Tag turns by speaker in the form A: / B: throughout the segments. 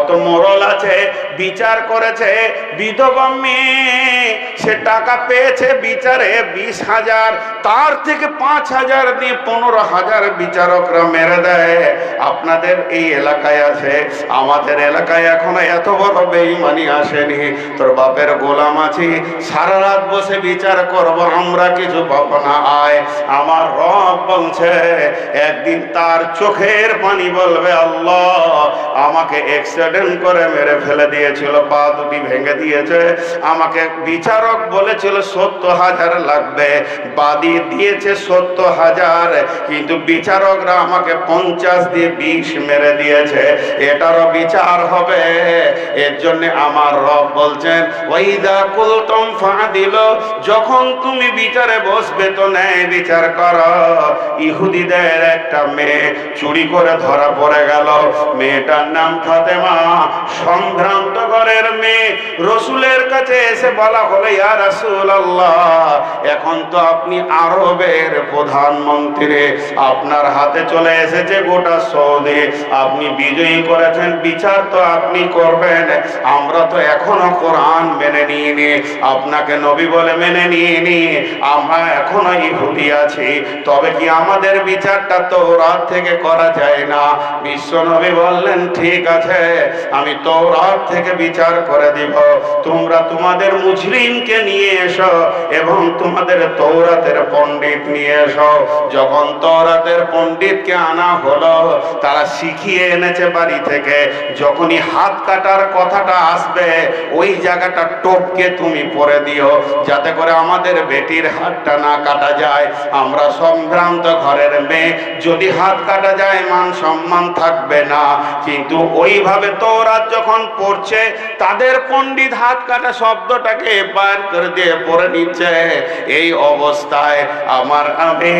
A: কত মোড়ল আছে বিচার করেছে, বিধবা মেয়ে সে টাকা পেয়েছে বিচারে 20,000, তার থেকে 5,000 দিয়ে 15,000 বিচারকরা মেরে দেয়। আপনাদের এই এলাকায় আছে, আমাদের এলাকায় এখনো এত বড় বেঈমানি আসেনি। তোর বাপের গোলাম আছি, সারা রাত বসে বিচার করব, আমরা কিছু পাবো না। আয়, আমার রব বলছে একদিন তার চোখের পানি বলবে, আল্লাহ আমাকে অ্যাক্সিডেন্ট করে মেরে ফেলে দিয়েছিল, পা দুটি ভেঙে দিয়েছে, আমাকে বিচারক বলেছিল 70,000 লাগবে, বাদী দিয়েছে 70,000, কিন্তু বিচারকরা আমাকে 50 দিয়ে 20 মেরে দিয়েছে, এটারও বিচার হবে। এর জন্য আমার রব বলছেন, ওয়াইদা কুলতুম ফাদিলু, যখন তুমি বিচারে বসবে তো ন্যায় বিচার করো। ইহুদিদের একটা মেয়ে চুরি করে ধরা পড়ে গেল, মেয়েটার নাম ফাতেমা, সম্ভ্রান্ত ঘরের মেয়ে। রসুলের কাছে এসে বলা হলো, ইয়া রাসূলুল্লাহ, এখন তো আপনি আরবের প্রধানমন্ত্রী, আপনার হাতে চলে এসেছে গোটা সৌদি, আপনি বিজয়ী করেছেন, বিচার তো আপনি করবেন, আমরা তো এখনো কোরআন মেনে নিইনি, আপনাকে নবী বলে মেনে নিইনি, আমরা এখনো ইহুদি আছি, তবে কি আমাদের বিচারটা তওরাত থেকে করা যায় না? বিশ্ব নবী বললেন, ঠিক আছে, আমি তওরাত থেকে বিচার করে দিব, তোমরা তোমাদের মুজরিমকে নিয়ে এসো এবং তোমাদের তওরাতের পণ্ডিত নিয়ে এসো। যখন তওরাতের পণ্ডিতকে আনা হলো, তারা শিখিয়ে এনেছে বাড়ি থেকে, যখনই হাত কাটার কথাটা আসবে ওই জায়গাটা টপকে তুমি পরে দিও, যাতে করে আমাদের বেটির হাতটা না কাটা যায়। আমরা সম্ভ্রান্ত ঘরের মেয়ে, যদি হাত কাটা যায় মান সম্মান থাকবে না। কিন্তু ওইভাবে তওরাত যখন পড়ছে, তাদের পণ্ডিত হাত কাটা শব্দটাকে বার করে দিয়ে পড়ে নিচ্ছে। এই অবস্থায় আমার আমি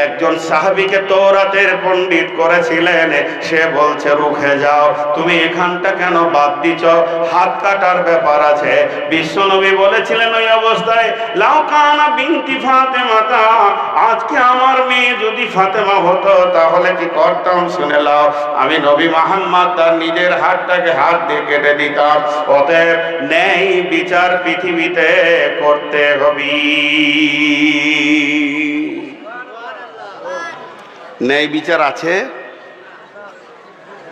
A: একজন সাহাবীকে তওরাতের পণ্ডিত করেছিলেন, সে বলছে, রুখে যাও, তুমি এখানটা কেন বাদ দিছ, হাত কাটার ব্যাপার আছে। বিশ্বনবী বলেছিলেন ওই অবস্থায়, লাউ কানা বিনতি ফাতেমাতা, আজকে আমার মেয়ে যদি ফাতেমা হতো তাহলে কি করতাম শুনে লাও, আমি নবী মুহাম্মদ তার নিজের হাতটাকে হাত দিয়ে কেটে দিতাম। অতএব ন্যায় বিচার পৃথিবীতে করতে হবে। ন্যায় বিচার আছে।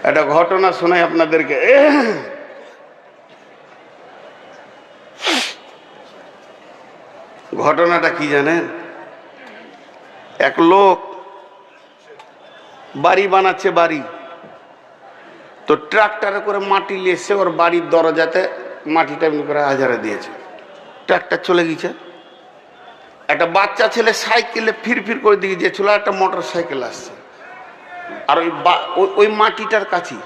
A: একটা ঘটনা শোনাই আপনাদেরকে। ঘটনাটা কি জানেন? এক লোক বাড়ি বানাচ্ছে, বাড়ি তো ট্রাক্টরে করে মাটি এসে ওর বাড়ির দরজাতে মাটিটা এমনি করে হাজারে দিয়েছে। ট্রাক্টর চলে গেছে, একটা বাচ্চা ছেলে সাইকেলে ফিরফির করে দিয়ে গিয়েছিল, একটা মোটর সাইকেল আসছে, আর ওই মাটিটার কাছে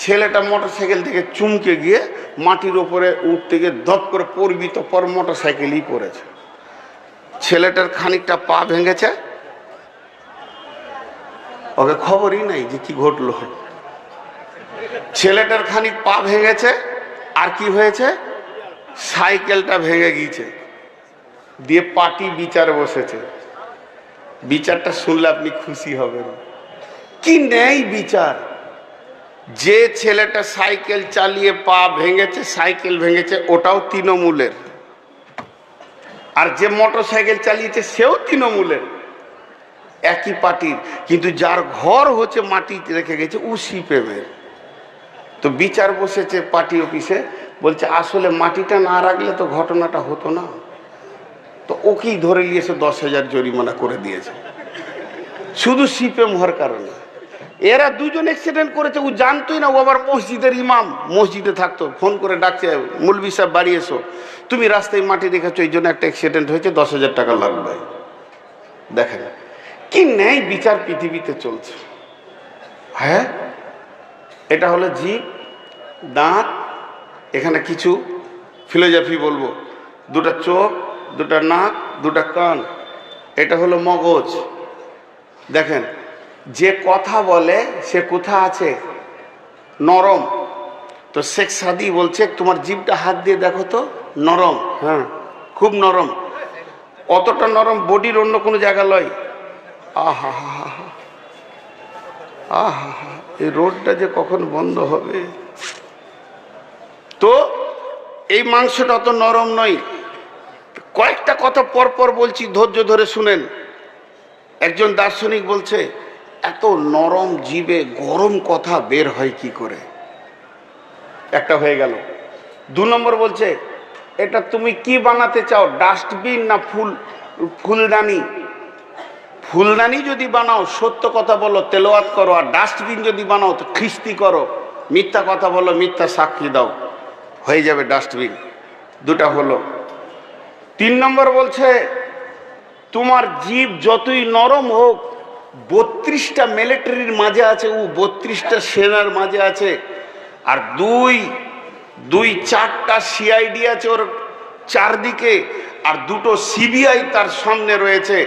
A: ছেলেটা মোটর সাইকেল থেকে চুমকে গিয়ে মাটির ওপরে উঠতে গিয়ে ধপ করে পড়বি তো পর মোটর সাইকেলই পড়েছে। ছেলেটার খানিকটা পা ভেঙেছে, ওকে খবরই নাই যে কি ঘটলো। ছেলেটার খানিক পা ভেঙেছে, আর কি হয়েছে, সাইকেলটা ভেঙে গিয়েছে, দিয়ে পার্টি বিচারে বসেছে। বিচারটা শুনলে আপনি খুশি হবেন, কি ন্যায় বিচার। যে ছেলেটা সাইকেল চালিয়ে পা ভেঙেছে, সাইকেল ভেঙেছে, ওটাও তৃণমূলের, আর যে মোটর সাইকেল চালিয়েছে সেও তৃণমূলের, একই পার্টির, কিন্তু যার ঘর হচ্ছে মাটি রেখে গেছে ও সিপিএমের। তো বিচার বসেছে পার্টি অফিসে, বলছে আসলে মাটিটা না রাখলে তো ঘটনাটা হতো না। তো ওকেই ধরে নিয়েছে, 10,000 জরিমানা করে দিয়েছে, শুধু সিপিএম হওয়ার কারণে। এরা দুজন অ্যাক্সিডেন্ট করেছে, ও জানতোই না, ও আবার মসজিদের ইমাম, মসজিদে থাকতো, ফোন করে ডাকছে, মৌলভী সাহেব বাড়ি এসো, তুমি রাস্তায় মাটি রেখেছো, এই জন্য একটা অ্যাক্সিডেন্ট হয়েছে, 10,000 টাকা লাগবে। দেখেন কি ন্যায় বিচার পৃথিবীতে চলছে। হ্যাঁ, এটা হলো জিভ, দাঁত, এখানে কিছু ফিলোসফি বলবো, দুটা চোখ, দুটা নাক, দুটা কান, এটা হলো মগজ। দেখেন যে কথা বলে সে কোথা আছে, নরম। তো শেখ সাদি বলছে, তোমার জিভটা হাত দিয়ে দেখো তো, নরম। হ্যাঁ, খুব নরম, অতটা নরম বডির অন্য কোনো জায়গা লয়। আহা হা হা, আহা হা, এই রোডটা যে কখন বন্ধ হবে। তো এই মাংসটা অত নরম নয়। কয়েকটা কথা পরপর বলছি, ধৈর্য ধরে শুনেন। একজন দার্শনিক বলছে এত নরম জিভে গরম কথা বের হয় কি করে? একটা হয়ে গেল। 2 নম্বর বলছে এটা তুমি কি বানাতে চাও, ডাস্টবিন না ফুলদানি? ফুলদানি যদি বানাও সত্য কথা বলো, তেলাওয়াত করো, আর ডাস্টবিন যদি বানাও তো খিস্তি করো, মিথ্যা কথা বলো, মিথ্যা সাক্ষী দাও, হয়ে যাবে ডাস্টবিন। 2টা হলো। 3 নম্বর বলছে তোমার জীব যতই নরম হোক, 32টা মিলিটারির মাঝে আছে, ও 32টা সেনার মাঝে আছে, আর 4টা সিআইডি আছে ওর চারদিকে, আর 2টো সিবিআই তার সামনে রয়েছে।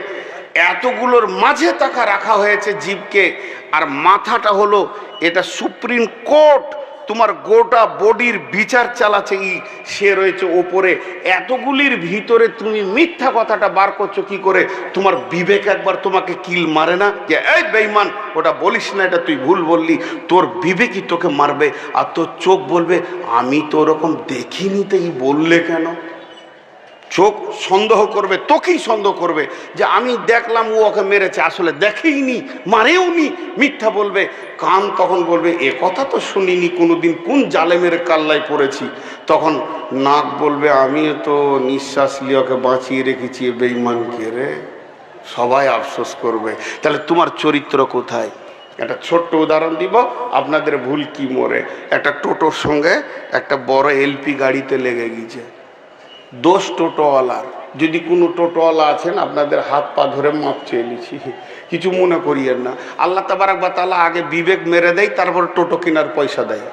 A: এতগুলোর মাঝে তাকে রাখা হয়েছে জীবকে। আর মাথাটা হলো এটা সুপ্রিম কোর্ট, তোমার গোটা বডির বিচার চালাচ্ছে সে রয়েছে ওপরে। এতগুলির ভিতরে তুমি মিথ্যা কথাটা বার করছো কি করে? তোমার বিবেক একবার তোমাকে কিল মারে না যে এই বেঈমান ওটা বলিস না, এটা তুই ভুল বললি? তোর বিবেকই তোকে মারবে, আর তোর চোখ বলবে আমি তো ওরকম দেখিনি, তো বললে কেন? চোখ সন্দেহ করবে, তোকেই সন্দেহ করবে যে আমি দেখলাম ও ওকে মেরেছে, আসলে দেখেইনি, মারেওনি, মিথ্যা বলবে। কান তখন বলবে এ কথা তো শুনিনি কোনোদিন, কোন জালেমের কাল্লায় পড়েছি। তখন নাক বলবে আমিও তো নিঃশ্বাস লিওকে বাঁচিয়ে রেখেছি, বেঈমানকে রে। সবাই আফসোস করবে। তাহলে তোমার চরিত্র কোথায়? একটা ছোট্ট উদাহরণ দিব আপনাদের ভুল কি মরে। একটা টোটোর সঙ্গে একটা বড় এলপি গাড়িতে লেগে গিয়েছে। দোষ টোটোওয়ালার। যদি কোনো টোটোওয়ালা আছেন আপনাদের হাত পা ধরে মাপ চেয়ে নিচ্ছি, কিছু মনে করিয়েন না। আল্লাহ তাবারাক ওয়া তাআলা আগে বিবেক মেরে দেয়, তারপর টোটো কেনার পয়সা দেয়।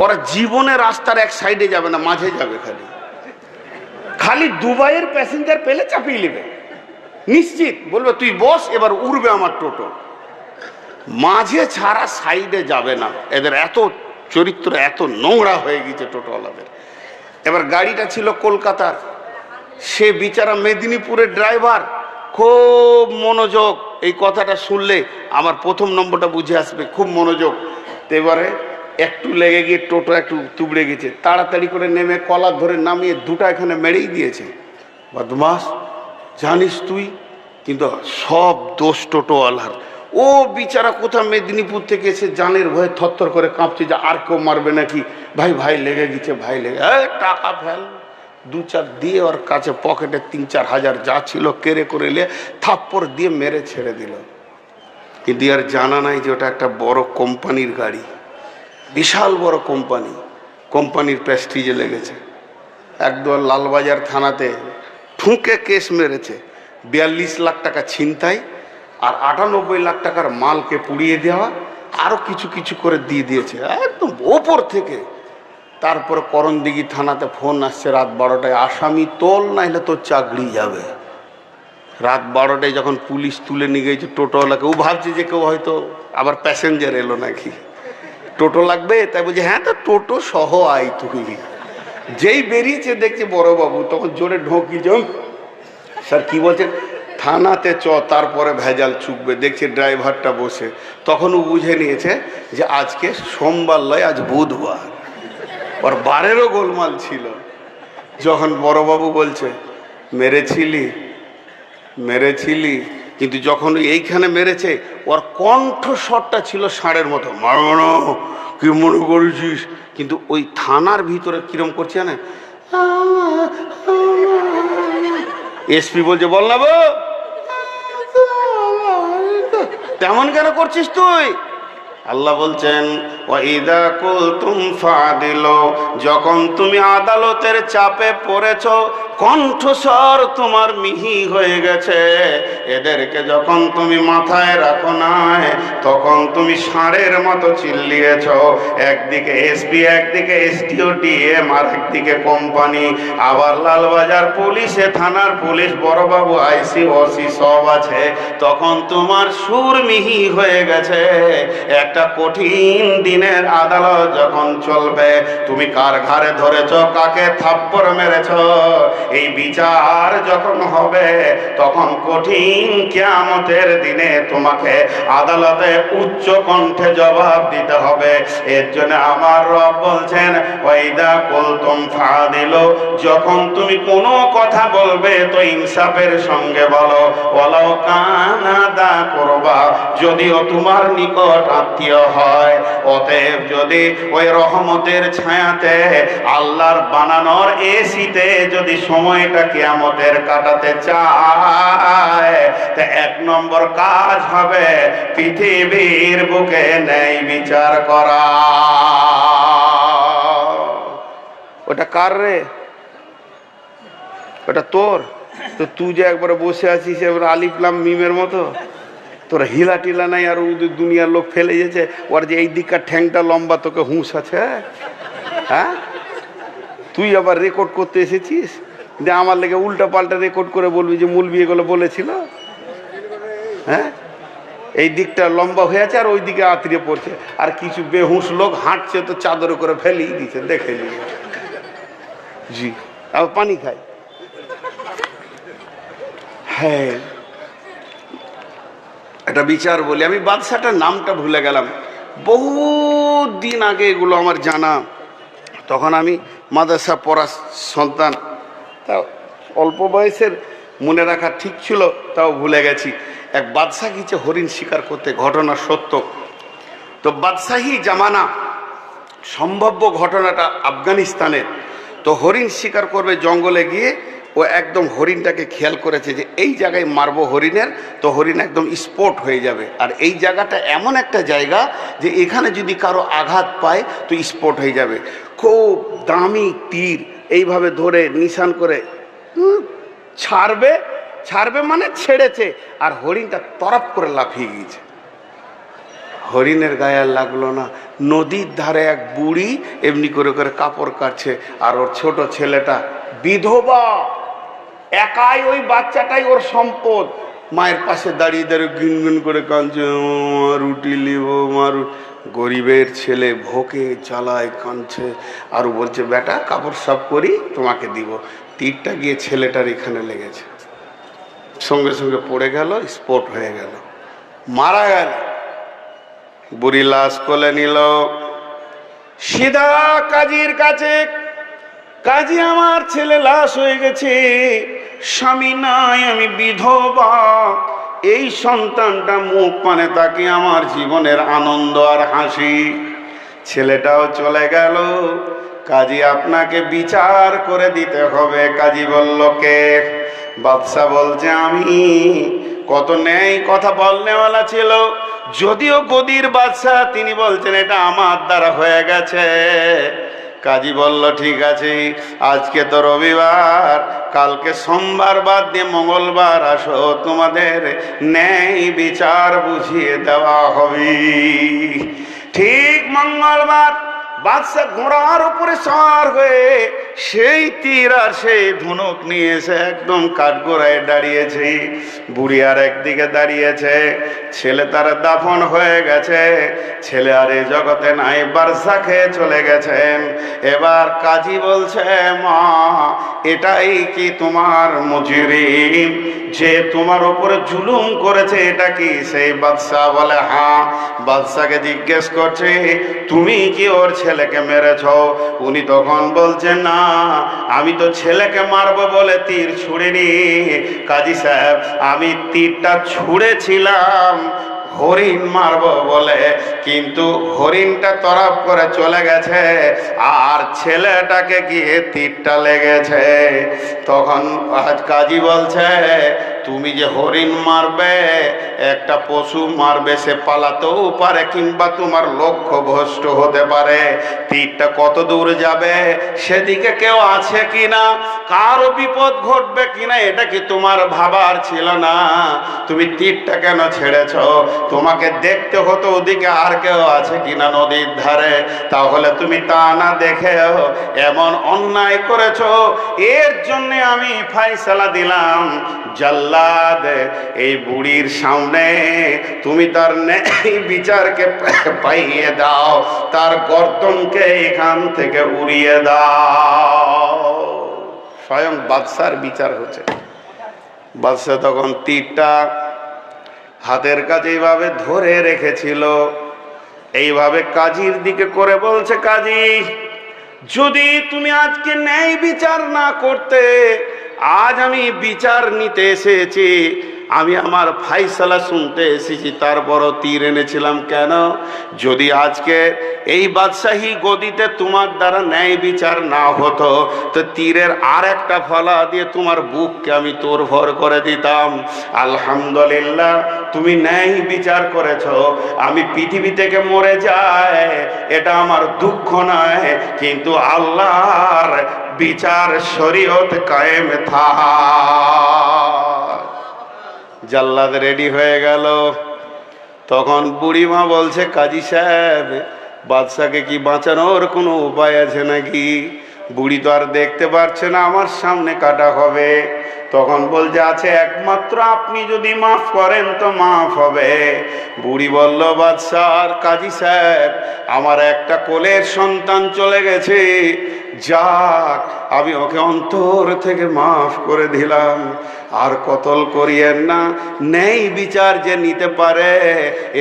A: ওরা জীবনে রাস্তার এক সাইডে যাবে না, মাঝে যাবে। খালি দুবাইয়ের প্যাসেঞ্জার পেলে চাপিয়ে নেবে, নিশ্চিত বলবে তুই বস, এবার উড়বে আমার টোটো। মাঝে ছাড়া সাইডে যাবে না। এদের এত চরিত্র এত নোংরা হয়ে গেছে টোটোওয়ালাদের। এবার গাড়িটা ছিল কলকাতার, সে বিচারা মেদিনীপুরের ড্রাইভার, খুব মনোযোগ। এই কথাটা শুনলে আমার প্রথম নম্বরটা বুঝে আসবে, খুব মনোযোগ। তো এবারে একটু লেগে গিয়ে টোটো একটু তুবড়ে গেছে, তাড়াতাড়ি করে নেমে কলার ধরে নামিয়ে 2টা এখানে মেরেই দিয়েছে। বদমাস জানিস তুই, কিন্তু সব দোষ টোটোওয়ালার। ও বিচারা কোথা মেদিনীপুর থেকে এসে জানের ভয়ে থরথর করে কাঁপছে যে আর কেউ মারবে নাকি। ভাই লেগে গেছে, ভাই লেগে টাকা ফেল 2-4 দিয়ে ওর কাছে পকেটে 3-4 হাজার যা ছিল কেড়ে করে এলে থাপ্পড় দিয়ে মেরে ছেড়ে দিল। কিন্তু আর জানা নাই যে ওটা একটা বড় কোম্পানির গাড়ি, বিশাল বড় কোম্পানির প্রেস্টিজে লেগেছে। একদম লালবাজার থানাতে ঠুঁকে কেস মেরেছে, 42 লাখ টাকা ছিনতাই, আর 98 লাখ টাকার মালকে পুড়িয়ে দেওয়া, আরো কিছু কিছু করে দিয়ে দিয়েছে একদম ওপর থেকে। তারপরে করণদিঘি থানাতে ফোন আসছে রাত 12টায়, আসামি তোল, না হলে তোর চাকরি যাবে। রাত 12টায় যখন পুলিশ তুলে নিয়ে গেছে টোটোওয়ালাকে, ও ভাবছে যে কেউ হয়তো আবার প্যাসেঞ্জার এলো নাকি, টোটো লাগবে, তাই বলছে হ্যাঁ তো টোটো সহ আই তুই। যেই বেরিয়েছে দেখছে বড়বাবু, তখন জোরে ঢোকি জম, স্যার কি বলছেন? থানাতে চ, তারপরে ভেজাল চুকবে। দেখছে ড্রাইভারটা বসে, তখন ও বুঝে নিয়েছে যে আজকে সোমবার লয়, আজ বুধবার, ওর বারেরও গোলমাল ছিল। যখন বড়বাবু বলছে মেরেছিলি, কিন্তু যখন এইখানে মেরেছে ওর কণ্ঠস্বরটা ছিল ষাঁড়ের মতো, মারো কি মনে করেছিস, কিন্তু ওই থানার ভিতরে কিরম করছে না। এসপি বলছে বল না বো, তেমন কেন করছিস তুই? আল্লাহ বলছেন ওয়াইদা কুলতুম ফাদিলু, যখন তুমি আদালতের চাপে পড়েছ, কণ্ঠস্বর তোমার মিহি হয়ে গেছে, এদেরকে যখন তুমি মাথায় রাখো নাই, তখন তুমি ষাঁড়ের মতো চিল্লিয়েছ। একদিকে এসপি, একদিকে এসটিও ডিএম, আর একদিকে কোম্পানি, আবার লালবাজার পুলিশে, থানার পুলিশ, বড়বাবু, আইসি, ওসি সব আছে। তখন তোমার সুর মিহি হয়ে গেছে। একটা কঠিন দিনের আদালত যখন চলবে, তুমি কার ঘাড়ে ধরেছ, কাকে থাপ্পড় মেরেছ, এই বিচার যখন হবে তখন কঠিন কিয়ামতের দিনে তোমাকে আদালতে উচ্চ কণ্ঠে জবাব দিতে হবে। এর জন্য আমার রব বলছেন ওয়াইদা কুলতুম ফাদিলু, যখন তুমি কোনো কথা বলবে তো ইনসাফের সঙ্গে বলো। ওয়ালাউ কানা দা কুরবা, যদিও তোমার নিকট আত্মীয় হয়। অতএব যদি ওই রহমতের ছায়াতে আল্লাহর বানানোর এসিতে যদি সময়টা কিয়ামতের কাটাতে চায়, তা এক নম্বর কাজ হবে পৃথিবীর বুকে ন্যায় বিচার করা। ওটা কার রে? ওটা তোর? তো তুই যে একবারে বসে আছিস এবার আলিফ লাম মিমের মতো, তোর হিলা টিলা নাই, আর ওদের দুনিয়ার লোক ফেলে গেছে, ওর যে এই দিককার ঠ্যাংটা লম্বা, তোকে হুঁশ আছে? হ্যাঁ, তুই আবার রেকর্ড করতে এসেছিস যে আমার লেগে উল্টা পাল্টা রেকর্ড করে বলবি যে মূলবি এগুলো বলেছিল? হ্যাঁ, এই দিকটা লম্বা হয়ে আছে আর ওই দিকে আত্রিয়ে পড়ছে, আর কিছু বেহুশ লোক হাঁটছে তো চাদরে করে ফেলেই দিচ্ছে, দেখে নিয়ে। জি, আর পানি খায়। হ্যাঁ, একটা বিচার বলি, আমি বাদশাটার নামটা ভুলে গেলাম, বহু দিন আগে এগুলো আমার জানা, তখন আমি মাদ্রাসা পড়া সন্তান, তাও অল্প বয়সের, মনে রাখা ঠিক ছিল, তাও ভুলে গেছি। এক বাদশাহ গিয়েছে হরিণ শিকার করতে, ঘটনা সত্য। তো বাদশাহী জামানা, সম্ভাব্য ঘটনাটা আফগানিস্তানের। তো হরিণ শিকার করবে জঙ্গলে গিয়ে, ও একদম হরিণটাকে খেয়াল করেছে যে এই জায়গায় মারবো হরিণের, তো হরিণ একদম স্পট হয়ে যাবে। আর এই জায়গাটা এমন একটা জায়গা যে এখানে যদি কারো আঘাত পায় তো স্পট হয়ে যাবে। খুব দামি তীর এইভাবে ধরে নিশান করে ছাড়বে, ছাড়বে মানে ছেড়েছে, আর হরিণটা তরফ করে লাফিয়ে গিয়েছে। হরিণের গায়ে আর লাগলো না। নদীর ধারে এক বুড়ি এমনি করে করে কাপড় কাটছে, আর ওর ছোট ছেলেটা বিধবা, একাই, ওই বাচ্চাটাই ওর সম্পদ। মায়ের পাশে দাঁড়িয়ে দাঁড়িয়ে গুনগুন করে কাঁদছে, রুটি লিব মারু। গরিবের ছেলে ভোকে জ্বালায় কাঁদছে, আর বলছে বেটা কাপড় সাফ করি তোমাকে দিব। তীরটা গিয়ে ছেলেটার এখানে লেগেছে, সঙ্গে সঙ্গে পড়ে গেল, স্পট হয়ে গেল, মারা গেল। বুড়ি লাশ কোলে নিল, সিধা কাজীর কাছে। কাজী, আমার ছেলে লাশ হয়ে গেছে, স্বামী নাই, আমি বিধবা, এই সন্তানটা মুখ পানে তাকে আমার জীবনের আনন্দ আর হাসি। ছেলেটাও চলে গেল, কাজী আপনাকে বিচার করে দিতে হবে। কাজী বলল কে? বাদশা বলছে আমি। কত ন্যায় কথা বলনেওয়ালা ছিল, যদিও গদির বাদশা, তিনি বলছেন এটা আমার দ্বারা হয়ে গেছে। কাজী বলল ঠিক আছে, আজকে তো রবিবার, কালকে সোমবার বাদ দিয়ে মঙ্গলবার আসো, তোমাদের ন্যায় বিচার বুঝিয়ে দেওয়া হবে। ঠিক মঙ্গলবার বাদশা ঘোড়ার উপরে সওয়ার হয়ে সেই তীর আর সেই ধনুক নিয়ে এসে একদম কাঠগোড়ায় দাঁড়িয়েছে। বুড়ি আর একদিকে দাঁড়িয়েছে, ছেলে তার দাফন হয়ে গেছে, ছেলে আর এই জগতে নাই, বারজাখে চলে গেছেন। এবার কাজী বলছে মা, এটাই কি তোমার মুজরিম যে তোমার উপরে জুলুম করেছে, এটা কি? সেই বাদশাহ বলে হ্যাঁ। বাদশাকে জিজ্ঞেস করছে তুমি কি ওর ছেলেকে মেরেছ? উনি তখন বলছেন না, আমি তো ছেলেকে মারবো বলে তীর ছুড়িনি কাজী সাহেব, আমি তীরটা ছুঁড়েছিলাম হরিণ মারবো বলে, কিন্তু হরিণটা তরফ করে চলে গেছে আর ছেলেটাকে গিয়ে তীরটা লেগেছে। তখন কাজী বলছে তুমি যে হরিণ মারবে, একটা পশু মারবে, সে পালাতেও পারে কিংবা তোমার লক্ষ্য ভ্রষ্ট হতে পারে। তীরটা কত দূর যাবে, সেদিকে কেউ আছে কিনা, কারো বিপদ ঘটবে কিনা, এটা কি তোমার ভাবার ছিল না? তুমি তীরটা কেন ছেড়েছ? তোমাকে দেখতে হতো ওদিকে আর কেউ আছে কিনা নদীর ধারে, তাহলে তুমি তা না দেখেও এমন অন্যায় করেছো। এর জন্য আমি ফায়সালা দিলাম, জাল্লাদ এই বুড়ির সামনে তুমি তার ন্যায় বিচারকে পাইয়ে দাও, তার গর্দনকে এখান থেকে উড়িয়ে দাও। স্বয়ং বাদশার বিচার হচ্ছে। বাদশা তখন তীরটা হাতের কাছে এইভাবে ধরে রেখেছিল, এইভাবে কাজীর দিকে করে বলছে, কাজী যদি তুমি আজকে ন্যায় বিচার না করতে, আজ আমি বিচার নিতে এসেছি, আমি আমার ফাইসালা শুনতে এসেছি, তারপরও তীর এনেছিলাম কেন? যদি আজকে এই বাদশাহী গদিতে তোমার দ্বারা ন্যায় বিচার না হতো, তো তীরের আর একটা ফলা দিয়ে তোমার বুককে আমি তোড়ফড় করে দিতাম। আলহামদুলিল্লাহ তুমি ন্যায় বিচার করেছ, আমি পৃথিবী থেকে মরে যাই এটা আমার দুঃখ নয়, কিন্তু আল্লাহর বিচার শরীয়ত কায়েম থাক। জাল্লাদ রেডি হয়ে গেল। তখন বুড়িমা বলছে, কাজী সাহেব বাদশাকে কি বাঁচানোর কোনো উপায় আছে নাকি? বুড়ি তো আর দেখতে পারছে না আমার সামনে কাটা হবে। তখন বলছে, আছে, একমাত্র আপনি যদি মাফ করেন তো মাফ হবে। বুড়ি বলল, বাদশাহ কাজী সাহেব আমার একটা কোলের সন্তান চলে গেছে, যাক আমি ওকে অন্তর থেকে মাফ করে দিলাম, আর কতল করিয়েন না। ন্যায় বিচার যে নিতে পারে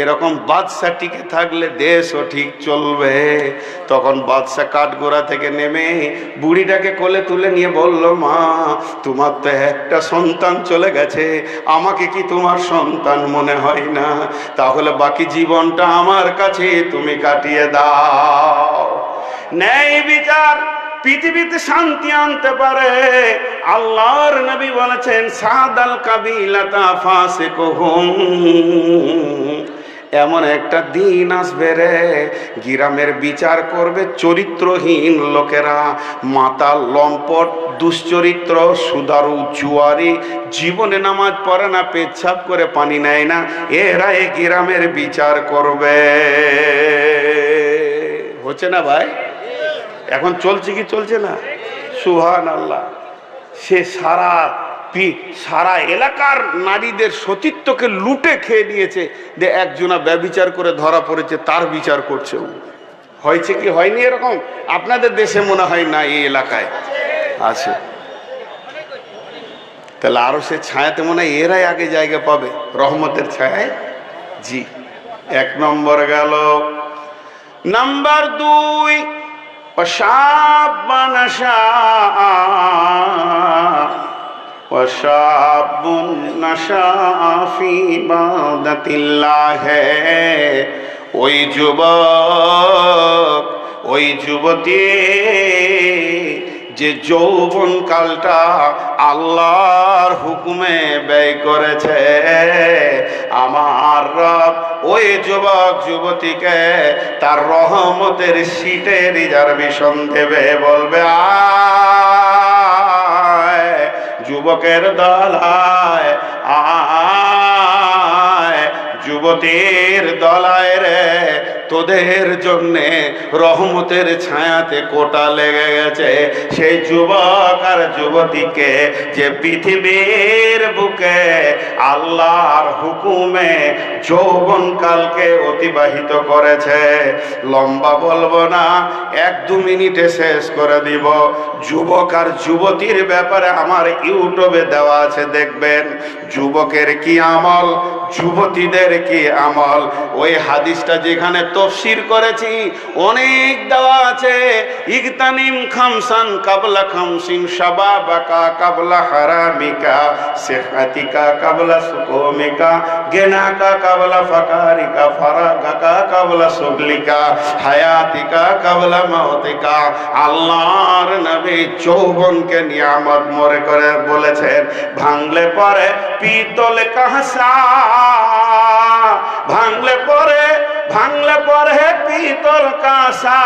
A: এরকম বাদশা টিকে থাকলে দেশও ঠিক চলবে। তখন বাদশা কাঠগোড়া থেকে নেমে বুড়িটাকে কোলে তুলে নিয়ে বলল, মা তোমার তো একটা সন্তান চলে গেছে, আমাকে কি তোমার সন্তান মনে হয় না? তাহলে বাকি জীবনটা আমার কাছে তুমি কাটিয়ে দাও। ন্যায় বিচার পৃথিবীতে শান্তি আনতে পারে। আল্লাহর নবী বলেছেন, সাদাল কাবিলাতা ফাসিকুহুম, এমন একটা দিন আসবে রে গ্রামের বিচার করবে চরিত্রহীন লোকেরা, মাতাল, লম্পট, দুশ্চরিত্র, সুদারু, জুয়ারি, জীবনে নামাজ পড়ে না, পেচ্ছাপ করে পানি নেয় না, এরা এই গ্রামের বিচার করবে। হচ্ছে না ভাই? এখন চলছে কি চলছে না? সুবহানাল্লাহ। সে সারা এলাকার নারীদের সতীত্বকে লুটে খেয়ে নিয়েছে, যে একজনা ব্যভিচার করে ধরা পড়েছে তার বিচার করছে। হয়েছে কি হয়নি এরকম? আপনাদের দেশে মনে হয় না, এই এলাকায় আছে। তাহলে আরো সে ছায়াতে মনে হয় এরাই আগে জায়গা পাবে রহমতের ছায়ায়। জি, এক নম্বর গেল। নাম্বার 2, وشاب نشأ في عبادة الله, ওই যুবক, ওই যুবতী যে যৌবন কালটা আল্লাহর হুকুমে ব্যয় করেছে, আমার রব ওই যুবক যুবতীকে তার রহমতের সিটে রিজার্ভেশন দেবে, বলবে আয় যুবকের দল আয়, আয় যুবতীর দলায় রে, তোদের জন্যে রহমতের ছায়াতে কোটা লেগে গেছে। সেই যুবক আর যুবতীকে যে পৃথিবীর বুকে আল্লাহর হুকুমে যৌবনকালকে অতিবাহিত করেছে। লম্বা বলবো না, 1-2 মিনিটে শেষ করে দিব। যুবক আর যুবতীর ব্যাপারে আমার ইউটিউবে দেওয়া আছে, দেখবেন যুবকের কি আমল, যুবতীদের কি আমল। ওই হাদিসটা যেখানে তফসির করেছি অনেক দেওয়া আছে, ইগতানিম খামসান কাবলা খামসিন, শাবাবাকা কাবলা হারামিকা, সিহাতিকা কাবলা সুকুমিকা, গিনাকা কাবলা ফাকারিকা, ফারাগাকা কাবলা সুগলিকা, হায়াতিকা কাবলা মাউতিকা। আল্লাহর নবী যৌবনকে নিয়ামত মনে করে বলেছেন, ভাঙলে পরে পিতল কাঁসা, ভাঙলে পরে পিতল কাঁসা,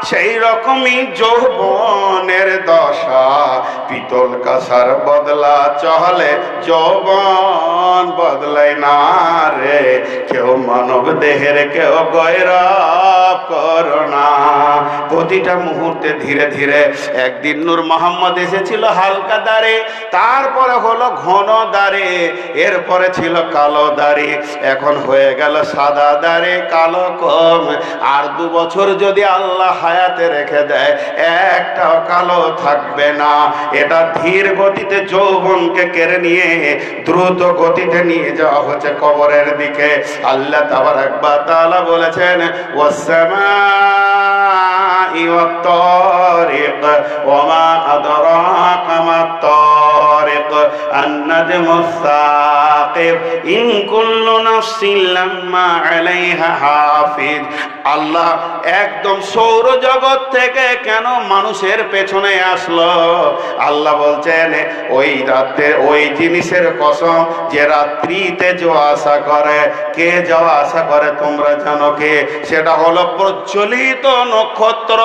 A: সেই রকমই যৌবনের দশা। পিতল কাঁসার বদলা চলে যৌবন বদলাই না রে, কেউ মানব দেহের কেউ গয়রাব করোনা। প্রতিটা মুহূর্তে ধীরে ধীরে, একদিন নূর মোহাম্মদ এসেছিল হালকা দাড়ি, তারপরে হলো ঘন দাড়ি, এরপরে ছিল কালো দাড়ি, এখন হয়ে গেল সাদা দাড়ি, কালো কালো কম। আর 2 বছর যদি আল্লাহ হায়াতে রেখে দেয়, একটাও কালো থাকবে না। এটা ধীর গতিতে যৌবনকে কেড়ে নিয়ে দ্রুত গতিতে নিয়ে যাওয়া হচ্ছে কবরের দিকে। আল্লাহ তাবারাক ওয়া তাআলা বলেছেন, ওয়াস-সামাই ওয়াত-তারিক ওয়া-মা আদরাকা মাত-তারিক আন-নাজমুস-সাকিব ইন কুল্লু নাফসিন লাম্মা আলাইহা হাফিজ। আল্লাহ একদম সৌরজগৎ থেকে কেন মানুষের পেছনে আসলো? আল্লাহ বলছেন, ওই রাতে ওই জিনিসের কসম যে রাত্রিতে যাওয়া আসা করে। কে যাওয়া আসা করে তোমরা জানো কে? সেটা হলো প্রজ্বলিত নক্ষত্র।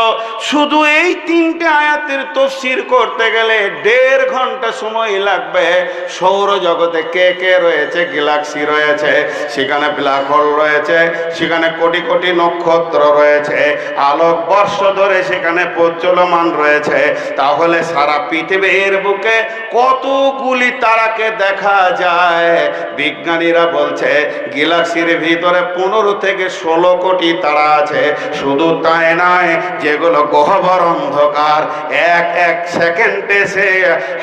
A: শুধু এই 3টে আয়াতের তাফসীর করতে গেলে 1.5 ঘন্টা সময় লাগবে। সৌরজগতে কে কে রয়েছে? গ্যালাক্সি রয়েছে, সেখানে ব্ল্যাক হোল রয়েছে, সেখানে কোটি কোটি নক্ষত্র রয়েছে, আলোকবর্ষ ধরে সেখানে প্রজ্বলমান রয়েছে। তাহলে সারা পৃথিবীর বুকে কতগুলি তারাকে দেখা যায়? বিজ্ঞানীরা বলছে গ্যালাক্সির ভিতরে 15 থেকে 16 কোটি তারা আছে। শুধু তাই নয়, যেগুলো গহ্বর অন্ধকার, এক সেকেন্ডে সে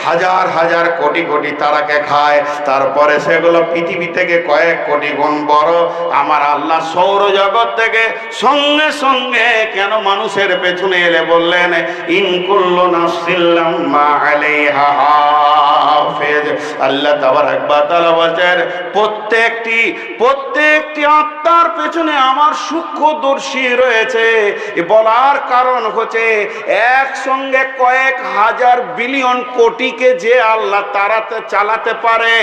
A: হাজার হাজার কোটি কোটি তারাকে খায়। তারপরে সেগুলো পৃথিবী থেকে কয়েক কোটি গুণ বড়। আমার আল্লাহ সৌরজগৎ থেকে সঙ্গে সঙ্গে কেন মানুষের পেছনে এলে বললেন, ইন কুল্লু নাফসিন লাম্মা আলাইহা হাফিজ। আল্লাহ তাবারাক ওয়া তাআলা বলেন, প্রত্যেকটি আত্মার পেছনে আমার সূক্ষ্মদর্শী রয়েছে। বলার কারণ হচ্ছে একসঙ্গে কয়েক হাজার বিলিয়ন কোটিকে যে আল্লাহ তারাতে চালাতে পারে,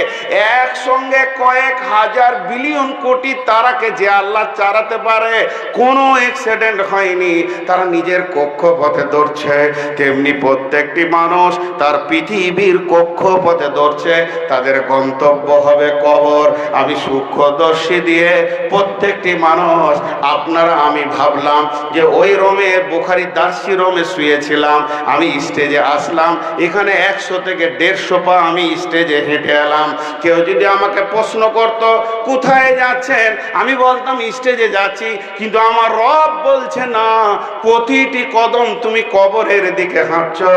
A: একসঙ্গে কয়েক হাজার বিলিয়ন কোটি তারাকে যে আল্লাহ চালাতে পারে, কোনো অ্যাক্সিডেন্ট হয়নি, তারা নিজের কক্ষপথে দৌড়ছে। তেমনি প্রত্যেকটি মানুষ তার পৃথিবীর কক্ষপথে দৌড়ছে, তাদের গন্তব্য হবে কবর। আমি সূক্ষ্মদর্শী দিয়ে প্রত্যেকটি মানুষ, আমি ভাবলাম যে ওই রোমে, বুখারী দার্সি রোমে শুয়েছিলাম, আমি স্টেজে আসলাম, এখানে 100 থেকে 150 পা আমি স্টেজে হেঁটে এলাম। কেউ যদি আমাকে প্রশ্ন করত কোথায় যাচ্ছেন, আমি বলতাম স্টেজে যাচ্ছি, কিন্তু আমার রব বলছে না, প্রতিটি কদম তুমি কবরের দিকে হাঁটছো।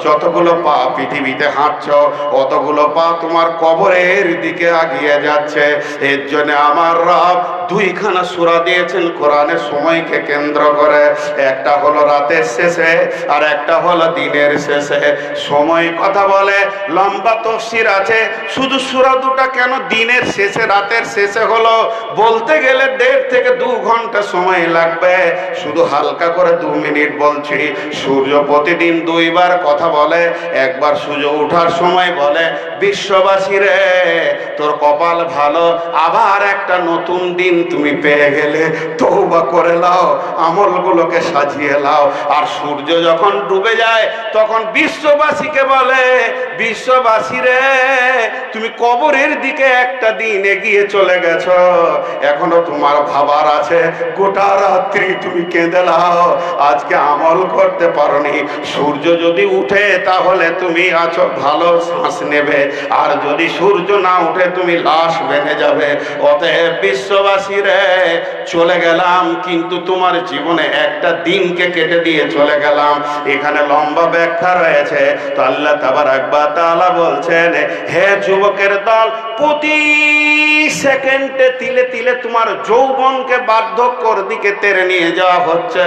A: যতগুলো পা পৃথিবীতে হাঁটছো, অতগুলো পা তোমার কবরের দিকে আগিয়ে যাচ্ছে। এর জন্য আমার রব 2খানা সূরা দিয়েছেন কোরআনের সময়কে কেন্দ্র করে। একটা হলো রাতের শেষে, আর একটা হলো দিনের শেষে। সময় কথা বলে, লম্বা তাফসীর আছে। শুধু সূরা 2টা কেন দিনের শেষে রাতের শেষে হলো, বলতে গেলে 1.5 থেকে 2 ঘন্টা সময় লাগবে। শুধু হালকা করে 2 মিনিট বলছি। সূর্য প্রতিদিন 2 বার কথা বলে। একবার সূর্য ওঠার সময় বলে, বিশ্ববাসী রে তোর কপাল ভালো, আবার একটা নতুন দিন তুমি পেয়ে গেলে, তওবা করে নাও, আমলগুলোকে সাজিয়ে নাও। আর সূর্য যখন ডুবে যায় তখন বিশ্ববাসীকে বলে, বিশ্ববাসী রে তুমি কবরের দিকে একটা দিন এগিয়ে চলে গেছো, এখনো তোমার ভাবার আছে। গোটা রাত্রি তুমি কেঁদে নাও, আজকে আমল করতে পারোনি। সূর্য যদি উঠে তাহলে তুমি আছো, ভালো শ্বাস নেবে, আর যদি সূর্য না উঠে তুমি লাশ বেঁধে যাবে। অতএব বিশ্ববাসী রে, চলে গেলাম, কিন্তু তোমার জীবনে একটা দিনকে কেটে দিয়ে চলে গেলাম। এখানে লম্বা ব্যাখ্যা রয়েছে। তো আল্লাহ তাবারাক ওয়া তাআলা বলছেন, হে যুবকের দল, প্রতি সেকেন্ডে তিলে তিলে তোমার যৌবনকে বার্ধক্যর দিকে টেনে নিয়ে যাওয়া হচ্ছে।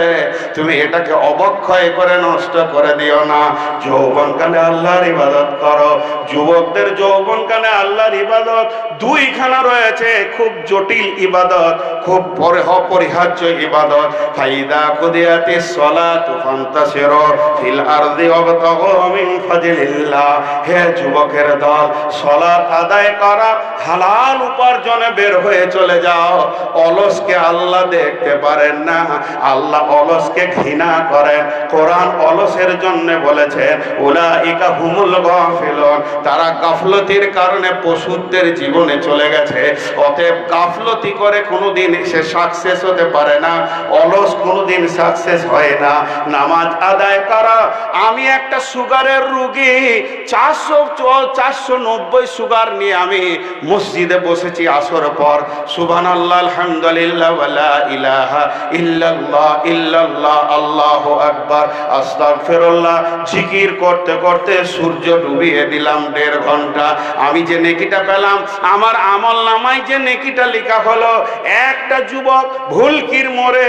A: তুমি এটাকে অবক্ষয় করে নষ্ট করে দিও না। যৌবনকালে আল্লাহর ইবাদত করো। যুবকদের যৌবনকালে আল্লাহর ইবাদত 2খানা রয়েছে, খুব জটিল ইবাদত, খুব অপরিহার্য ইবাদত। ফাইদা কুদিয়াতিস সালাতু ফান্তাশিরু ফিল আরদি ওয়াবতাগু মিন ফাজলিল্লাহ। হে যুবকের দল, সালাত আদায় করা, হালাল উপার্জনে বের হয়ে চলে যাও। অলসকে আল্লাহ দেখতে পারেন না, আল্লাহ অলসকে ঘৃণা করেন। কোরআন অলসের জন্য বলেছেন, উলাইকা হুমুল গাফিলুন, তারা গাফলতির কারণে পশুদের জীবনে চলে গেছে। অতএব গাফলতি করে কোনোদিন সে সাকসেস হতে পারে না, অলস কোনোদিন সাকসেস হয় না। নামাজ আদায় করা। আমি একটা সুগারের রোগী, 490 সুগার নিয়ে আমি মসজিদে বসেছি আসর পর, সুবহানাল্লাহ আলহামদুলিল্লাহ ওয়া লা ইলাহা ইল্লাল্লাহ ইল্লাল্লাহ আল্লাহু আকবার আস্তাগফিরুল্লাহ জিকির করতে করতে সূর্য ডুবিয়ে দিলাম 1.5 ঘন্টা। আমি যে নেকিটা পেলাম, আমার আমল নামায় যে নেকিটা লেখা হলো, একটা যুবক ভুলকির মোড়ে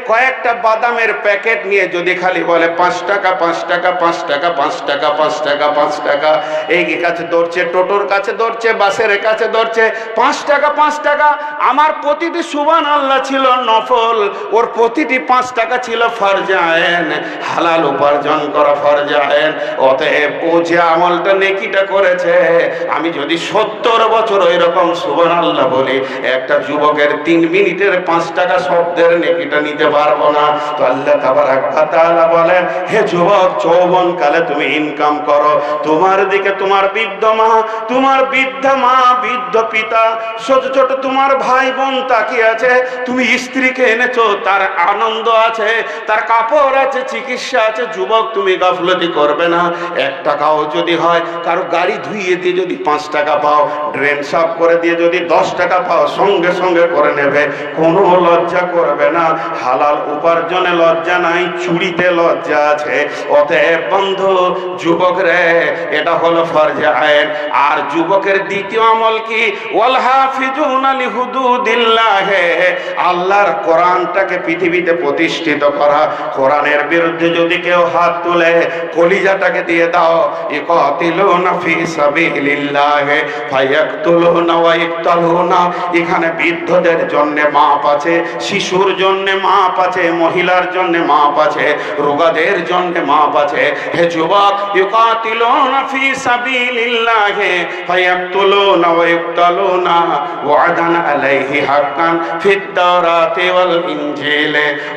A: কয়েকটা বাদামের প্যাকেট নিয়ে যদি খালি বলে 5 টাকা 5 টাকা 5 টাকা 5 টাকা 5 টাকা 5 টাকা, এই কাছে ধরছে, টোটোর কাছে ধরছে, বাসের কাছে ধরছে, 5 টাকা 5 টাকা। আমার প্রতিটি সুবহানাল্লাহ ছিল নফল, ওর প্রতিটি 5 টাকা ছিল ফরজে আইন, হালাল উপার্জন করা ফরজে আইন। অতএব ও যে আমলটা নেকিটা করেছে, আমি যদি 70 বছর ওই রকম সুবহানাল্লাহ বলি, একটা যুবকের 3 মিনিটের 5 টাকা শব্দের নেকিটা নিতে পারবো না। তো আল্লাহ তাবারাক ওয়া তাআলা বলেন, হে যুবক, যৌবন কালে তুমি ইনকাম করো, তোমার দিকে তোমার বৃদ্ধ মা, তোমার বৃদ্ধা মা, বৃদ্ধ পিতা, ছোট ছোট তোমার ভাই বোন তাকিয়ে আছে, তুমি স্ত্রীকে এনেছো, তার আনন্দ আছে, তার কাপড় আছে, চিকিৎসা আছে। যুবক, তুমি গাফলতি করবে না। 1 টাকাও যদি হয়, কারো গাড়ি ধুইয়ে দিয়ে যদি 5 টাকা পাও, ড্রেন সাফ করে দিয়ে যদি 10 টাকা পাও, সঙ্গে সঙ্গে করে নেবে, কোনো লজ্জা করবে না। হালাল উপার্জনে লজ্জা নাই, চুরিতে লজ্জা আছে। অতএব বন্ধু, যুবক রে, এটা হলো ফরজে আইন। আর যুবকের দ্বিতীয় আমল কি? ওয়াল হাফিজুনা লিহুদুদিল্লাহ, আল্লাহর কোরআনটাকে পৃথিবীতে প্রতিষ্ঠিত করা। কোরআনের বিরুদ্ধে যদি কেউ হাত তুলে, কলিজাটাকে দিয়ে দাও। ইকাতিলুনা ফি সাবিলিল্লাহ ফায়াকতুলুনা ওয়া ইকতালুনা। এখানে বৃদ্ধদের জন্য মাপ আছে, শিশুর জন্য মাপ আছে, মহিলার জন্য মাপ আছে, রোগাদের জন্য মাপ আছে। হে যুবক, ইকাতিলুনা ফি সাবিলিল্লাহ ফায়াকতুলুনা ওয়া ইকতালুনা ওয়াদান আলাইহি হাক্কান ফিত তাওরাতি ওয়াল ইনজিল।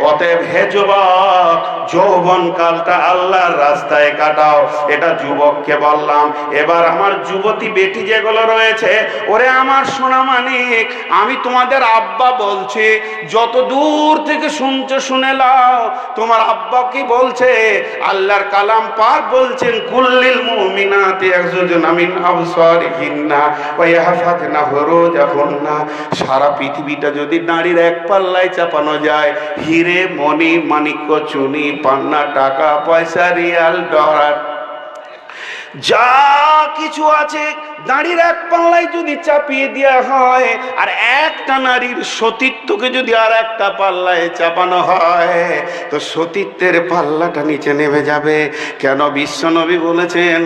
A: অতএব হে যুবক, যৌবন কালটা আল্লাহর রাস্তায় কাটাও। এটা যুবককে বললাম। এবার আমার যুবতী বেটি যেগুলো রয়েছে, ওরে আমার সোনা মানিক, আমি তোমাদের আব্বা বলছি, যত দূর থেকে শুনছো শুনে নাও। তোমার আব্বা কি বলছে? আল্লাহর কালাম পাক বলছেন, কুল্লিল মুমিনাতি ইয়াগযুদনা মিন আবসারিহিন্না ওয়া ইয়াহফাযনা ফুরুজাহুন্না। সারা পৃথিবীটা যদি নারীর এক পাল্লায় চাপানো যায়, হিরে মণি মাণিক্য চুনি পান্না টাকা পয়সা রিয়াল ডলার যা কিছু আছে, নারীর এক পাল্লায় যদি চাপিয়ে দেওয়া হয়, আর একটা নারীর সতীত্বকে যদি আর একটা পাল্লায় চাপানো হয়, তো সতীত্বের পাল্লাটা নিচে নেমে যাবে। কেন? বিশ্বনবী বলেছেন,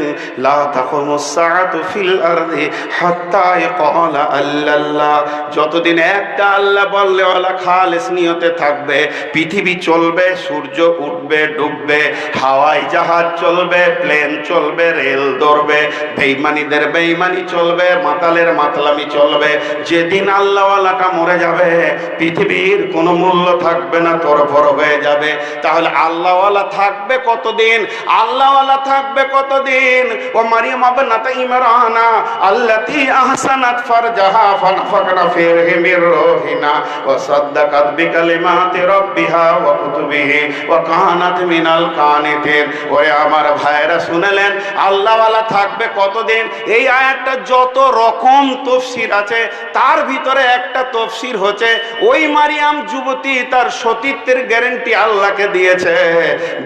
A: লা তাকুমুস সাআতু ফিল আরদি হাত্তা ইয়াকুলা আল্লাহ। যতদিন একটা আল্লাহ বললে ওয়ালা খালেস নিয়তে থাকবে, পৃথিবী চলবে, সূর্য উঠবে ডুববে, হাওয়ায় জাহাজ চলবে, প্লেন চলবে, রেল দৌড়বে, বেঈমানীদের বেঈমানি চলবে, মাতালের মাতলামি চলবে। যেদিন আল্লাহওয়ালাটা মরে যাবে, পৃথিবীর কোনো মূল্য থাকবে না, তরফর হয়ে যাবে। তাহলে আল্লাহওয়ালা থাকবে কতদিন? আল্লাহওয়ালা থাকবে কতদিন? ও মারিয়াম ইবনাত ইমরানা আল্লাতী আহসানাত ফারজাহা ফানাফাকনা ফীহি মির রূহিনা ওয়া সাদ্দাকাত বিকালিমাতি রাব্বিহা ওয়া কুতুবিহি ওয়া কানাত মিনাল কানিতিন। ওরে আমার ভাইরা, শুনলেন আল্লাহওয়ালা থাকবে কতদিন? এই আয়াতটা যত রকম তাফসীর আছে, তার ভিতরে একটা তাফসীর হচ্ছে, ওই মারিয়াম যুবতী তার সতীত্বের গ্যারান্টি আল্লাহকে দিয়েছে,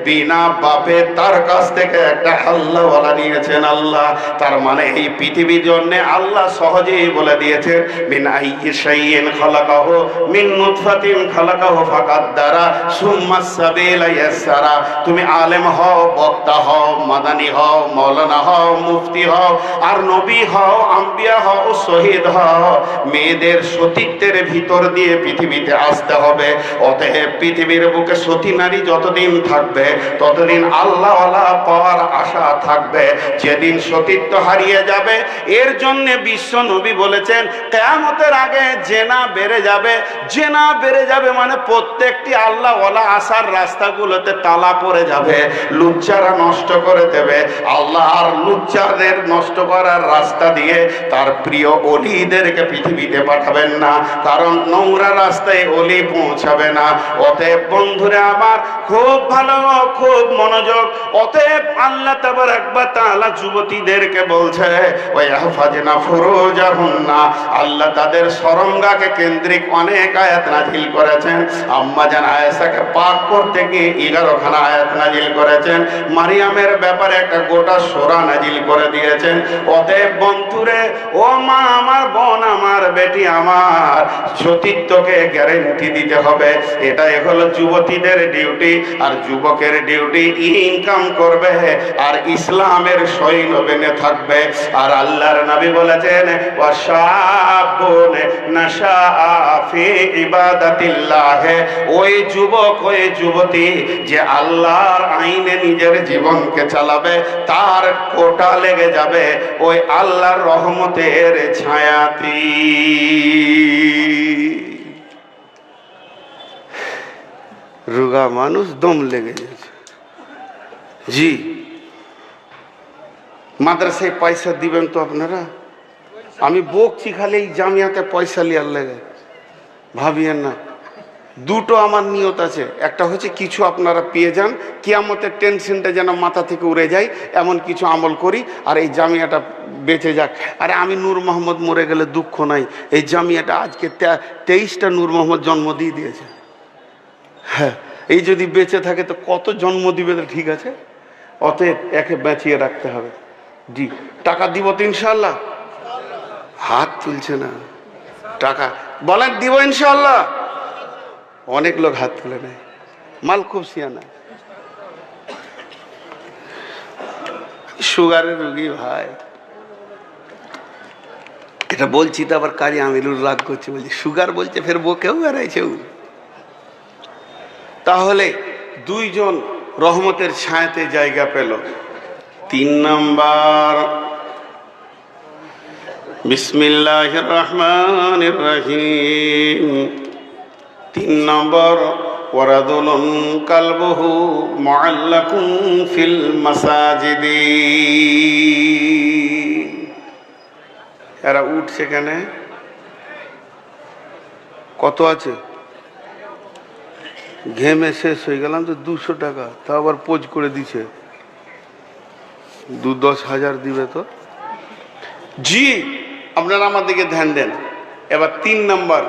A: বিনা বাপে তার কাছ থেকে একটা আল্লাহওয়ালা নিয়েছেন আল্লাহ। তার মানে এই পৃথিবীর জন্য আল্লাহ সহজেই বলে দিয়েছেন, মিন আইয়ি শাইইন খালাকাহু মিন নুতফাতিন খালাকাহু ফাকাদ্দারা সুম্মা সাবিলা ইয়াসসারা। তুমি আলেম হও, বক্তা হও, মাদানী হও, মাওলানা হও, মুফতি হও, আর নবী হও, আম্বিয়া হও, শহীদ হও, মেয়েদের সতীত্বের ভিতর দিয়ে পৃথিবীতে আসতে হবে। অতএব পৃথিবীর বুকে সতী নারী যতদিন থাকবে, ততদিন আল্লাহওয়ালা পাওয়ার আশা থাকবে। যেদিন সতীত্ব হারিয়ে যাবে, এর জন্য বিশ্ব নবী বলেছেন, কিয়ামতের আগে জেনা বেড়ে যাবে। জেনা বেড়ে যাবে মানে প্রত্যেকটি আল্লাহওয়ালা আসার রাস্তাগুলোতে তালা পড়ে যাবে, লুচ্চারা নষ্ট করে দেবে। আল্লাহ আর লুচ্চাদের নষ্ট করার রাস্তা রাস্তা দিয়ে তার প্রিয় অলিদেরকে পৃথিবীতে পাঠাবেন না, কারণ নোংরা রাস্তায় অলি পৌঁছাবে না। অতএব বন্ধুরা আমার খুব ভালো, খুব মনোযোগ। অতএব আল্লাহ তাবারাক ওয়া তাআলা যুবতীদেরকে বলছে ওয়াহফাজনা ফুরুজাহুন্না, আল্লাহ তাদের শরমগাকে কেন্দ্রিক অনেক আয়াত নাজিল করেছেন। আম্মা জান আয়েশাকে পাক করতে গিয়ে 11খানা আয়াত নাজিল করেছেন। মারিয়ামের ব্যাপারে একটা গোটা সূরা নাজিল করে দিয়েছেন। অতএব বন্ধুরে, ও মা আমার, বোন আমার, বেটি আমার, সতীত্বকে গ্যারেন্টি দিতে হবে। এটাই হলো যুবতীদের ডিউটি। আর যুবকের ডিউটি ইনকাম করবে আর ইসলামের সৈন্য বেনে থাকবে। আর আল্লাহর নবী বলেছেন ওয়াশাবুন নাশা ফি ইবাদাতিল্লাহ, ওই যুবক, ওই যুবতী যে আল্লাহর আইনে নিজের জীবনকে চালাবে, তার কোটা লেগে যাবে ওই আল্লাহর রহমতের ছায়াতি। রোগা মানুষ দম লেগে যাচ্ছে। জি, মাদ্রাসায় পয়সা দিবেন তো আপনারা? আমি বকছি খালি এই জামিয়াতে পয়সা লিয়ার লেগে, ভাবিয়েন না। দুটো আমার নিয়ত আছে, একটা হচ্ছে কিছু আপনারা পেয়ে যান, কিয়ামতের টেনশনটা যেন মাথা থেকে উড়ে যায়, এমন কিছু আমল করি আর এই জামিয়াটা বেঁচে যাক। আরে আমি নূর মোহাম্মদ মরে গেলে দুঃখ নাই, এই জামিয়াটা আজকে 23টা নূর মোহাম্মদ জন্ম দিয়ে দিয়েছে। হ্যাঁ, এই যদি বেঁচে থাকে তো কত জন্ম দিবে, ঠিক আছে। অতএব একে বাঁচিয়ে রাখতে হবে। জি, টাকা দিব তো ইনশাল্লাহ? হাত তুলছে না। টাকা বলেন দিব ইনশাল্লাহ? অনেক লোক হাত তুলে নেয়, মাল খুব সিয়ানা। সুগারের রুগী ভাই, এটা বলছি তো আবার কারি আমিরুল রাগ করছে, বলছি সুগার বলছে, ফের বকেও বেড়াইছে। তাহলে দুইজন রহমতের ছায়াতে জায়গা পেল। 3 নাম্বার, বিসমিল্লাহির রহমানির রহিম। 3 নম্বর, ওয়ারাদুলুন কালবুহু মুআল্লাকুন ফিল মাসাজিদি। এরা উঠছে কেন? কত আছে? ঘেমে শেষ হয়ে গেলাম তো, 200 টাকা, তা আবার পোজ করে দিছে। 10 হাজার দিবে তো। জি, আপনারা আমার দিকে ধ্যান দেন। এবার 3 নম্বর,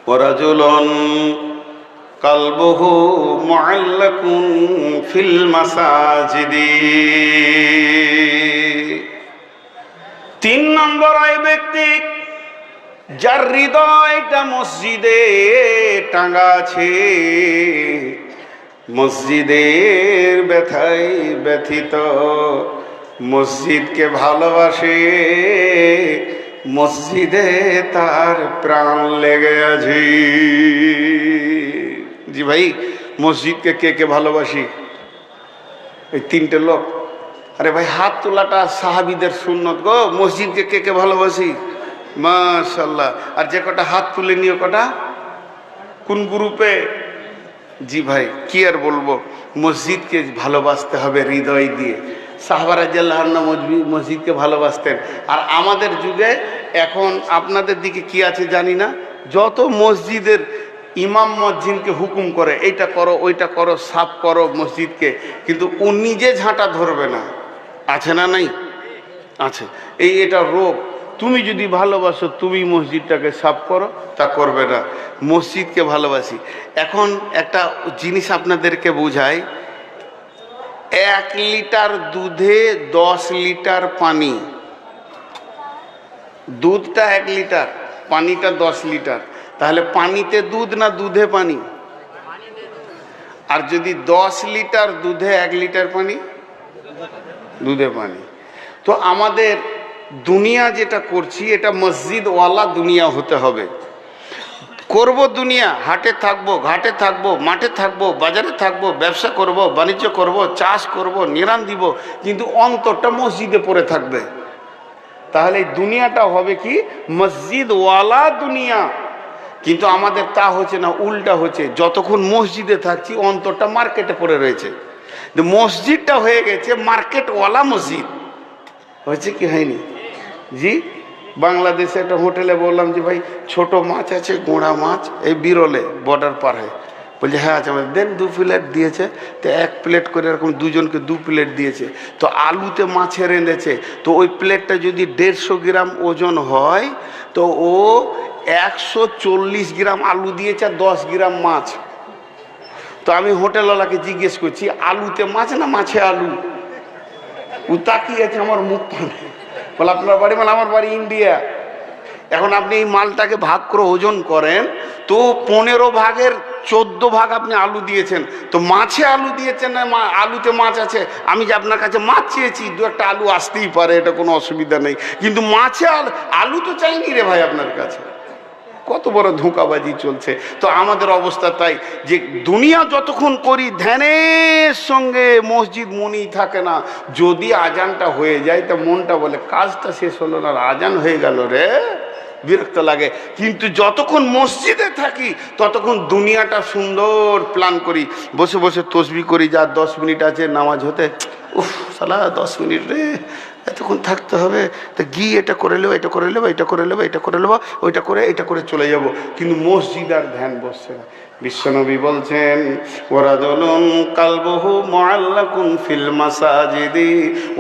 A: ওয়ারাজুলুন কালবুহু মুআল্লাকুন ফিল মাসাজিদি। 3 নম্বর, ওই ব্যক্তি যার হৃদয়টা মসজিদে টাঙ্গা আছে, মসজিদের ব্যথায় ব্যথিত, মসজিদকে ভালোবাসে, মসজিদে তার প্রাণ লেগে আছে। জি ভাই, মসজিদকে কে কে ভালোবাসি? এই 3টে লোক। আরে ভাই, হাত তোলাটা সাহাবীদের সুন্নত গো। মসজিদকে কে কে ভালোবাসি? মাশাআল্লাহ। আর যে কটা হাত তুলে নিয়ে কটা কোন গ্রুপে? জি ভাই, কি আর বলবো, মসজিদকে ভালোবাসতে হবে হৃদয় দিয়ে। সাহাবা রাদিয়াল্লাহু আনহু মসজিদকে ভালোবাসতেন। আর আমাদের যুগে এখন আপনাদের দিকে কি আছে জানি না, যত মসজিদের ইমাম মুয়াজ্জিনকে হুকুম করে এইটা করো, ওইটা করো, সাফ করো মসজিদকে, কিন্তু ও নিজে ঝাঁটা ধরবে না। আছে না? নাই? আছে। এটা রোগ। তুমি যদি ভালোবাসো, তুমি মসজিদটাকে সাফ করো, তা করবে না। মসজিদকে ভালোবাসি। এখন একটা জিনিস আপনাদেরকে বোঝাই, 1 লিটার দুধে 10 লিটার পানি। দুধটা 1 লিটার, পানিটা 10 লিটার। তাহলে পানিতে দুধ না দুধে পানি? আর যদি 10 লিটার দুধে 1 লিটার পানি? দুধে পানি। তো আমাদের দুনিয়া যেটা করছি, এটা মসজিদওয়ালা দুনিয়া হতে হবে। করব দুনিয়া, হাটে থাকবো, ঘাটে থাকবো, মাঠে থাকবো, বাজারে থাকবো, ব্যবসা করব, বাণিজ্য করব, চাষ করব, নিরান দিব, কিন্তু অন্তরটা মসজিদে পড়ে থাকবে। তাহলে এই দুনিয়াটা হবে কি? মসজিদওয়ালা দুনিয়া। কিন্তু আমাদের তা হচ্ছে না, উল্টা হচ্ছে। যতক্ষণ মসজিদে থাকছি অন্তরটা মার্কেটে পড়ে রয়েছে। মসজিদটা হয়ে গেছে মার্কেটওয়ালা মসজিদ। হয়েছে কি হয়নি? জি, বাংলাদেশে একটা হোটেলে বললাম যে ভাই ছোট মাছ আছে, গোড়া মাছ, এই বিরলে বর্ডার পার হয়ে। বলছে হ্যাঁ আছে, দেন 2 প্লেট দিয়েছে। তো 1 প্লেট করে এরকম দুজনকে 2 প্লেট দিয়েছে। তো আলুতে মাছের রেঁধেছে, তো ওই প্লেটটা যদি 150 গ্রাম ওজন হয়, তো ও 140 গ্রাম আলু দিয়েছে আর 10 গ্রাম মাছ। তো আমি হোটেলওয়ালাকে জিজ্ঞেস করছি আলুতে মাছ না মাছে আলু? ও তাকিয়ে আছে আমার মুখ পানে। বলে আপনার বাড়ি? মানে আমার বাড়ি ইন্ডিয়া। এখন আপনি এই মালটাকে ভাগ করে ওজন করেন, তো 15 ভাগের 14 ভাগ আপনি আলু দিয়েছেন। তো মাছে আলু দিয়েছেন না আলুতে মাছ আছে? আমি যে আপনার কাছে মাছ চেয়েছি, 2-1টা আলু আসতেই পারে, এটা কোনো অসুবিধা নেই, কিন্তু মাছে আলু তো চাইনি রে ভাই আপনার কাছে। কত বড় ধোঁকাবাজি চলছে। তো আমাদের অবস্থা তাই, যে দুনিয়া যতক্ষণ করি ধ্যানের সঙ্গে মসজিদ মনেই থাকে না। যদি আজানটা হয়ে যায় তা মনটা বলে কাজটা শেষ হলো না, আজান হয়ে গেল রে, বিরক্ত লাগে। কিন্তু যতক্ষণ মসজিদে থাকি ততক্ষণ দুনিয়াটা সুন্দর প্ল্যান করি, বসে বসে তসবি করি, যা 10 মিনিট আছে নামাজ হতে, উফ সালা 10 মিনিট রে, এতক্ষণ থাকতে হবে, তা গিয়ে এটা করে নেবো, এটা করে নেবো, এটা করে নেবো, এটা করে নেবো, ওইটা করে এটা করে চলে যাব। কিন্তু মসজিদ আর ধ্যান বসছে না। বিশ্বনবী বলছেন ওয়ারাজুলুন কালবুহু মুআল্লাকুন ফিল মাসাজিদি,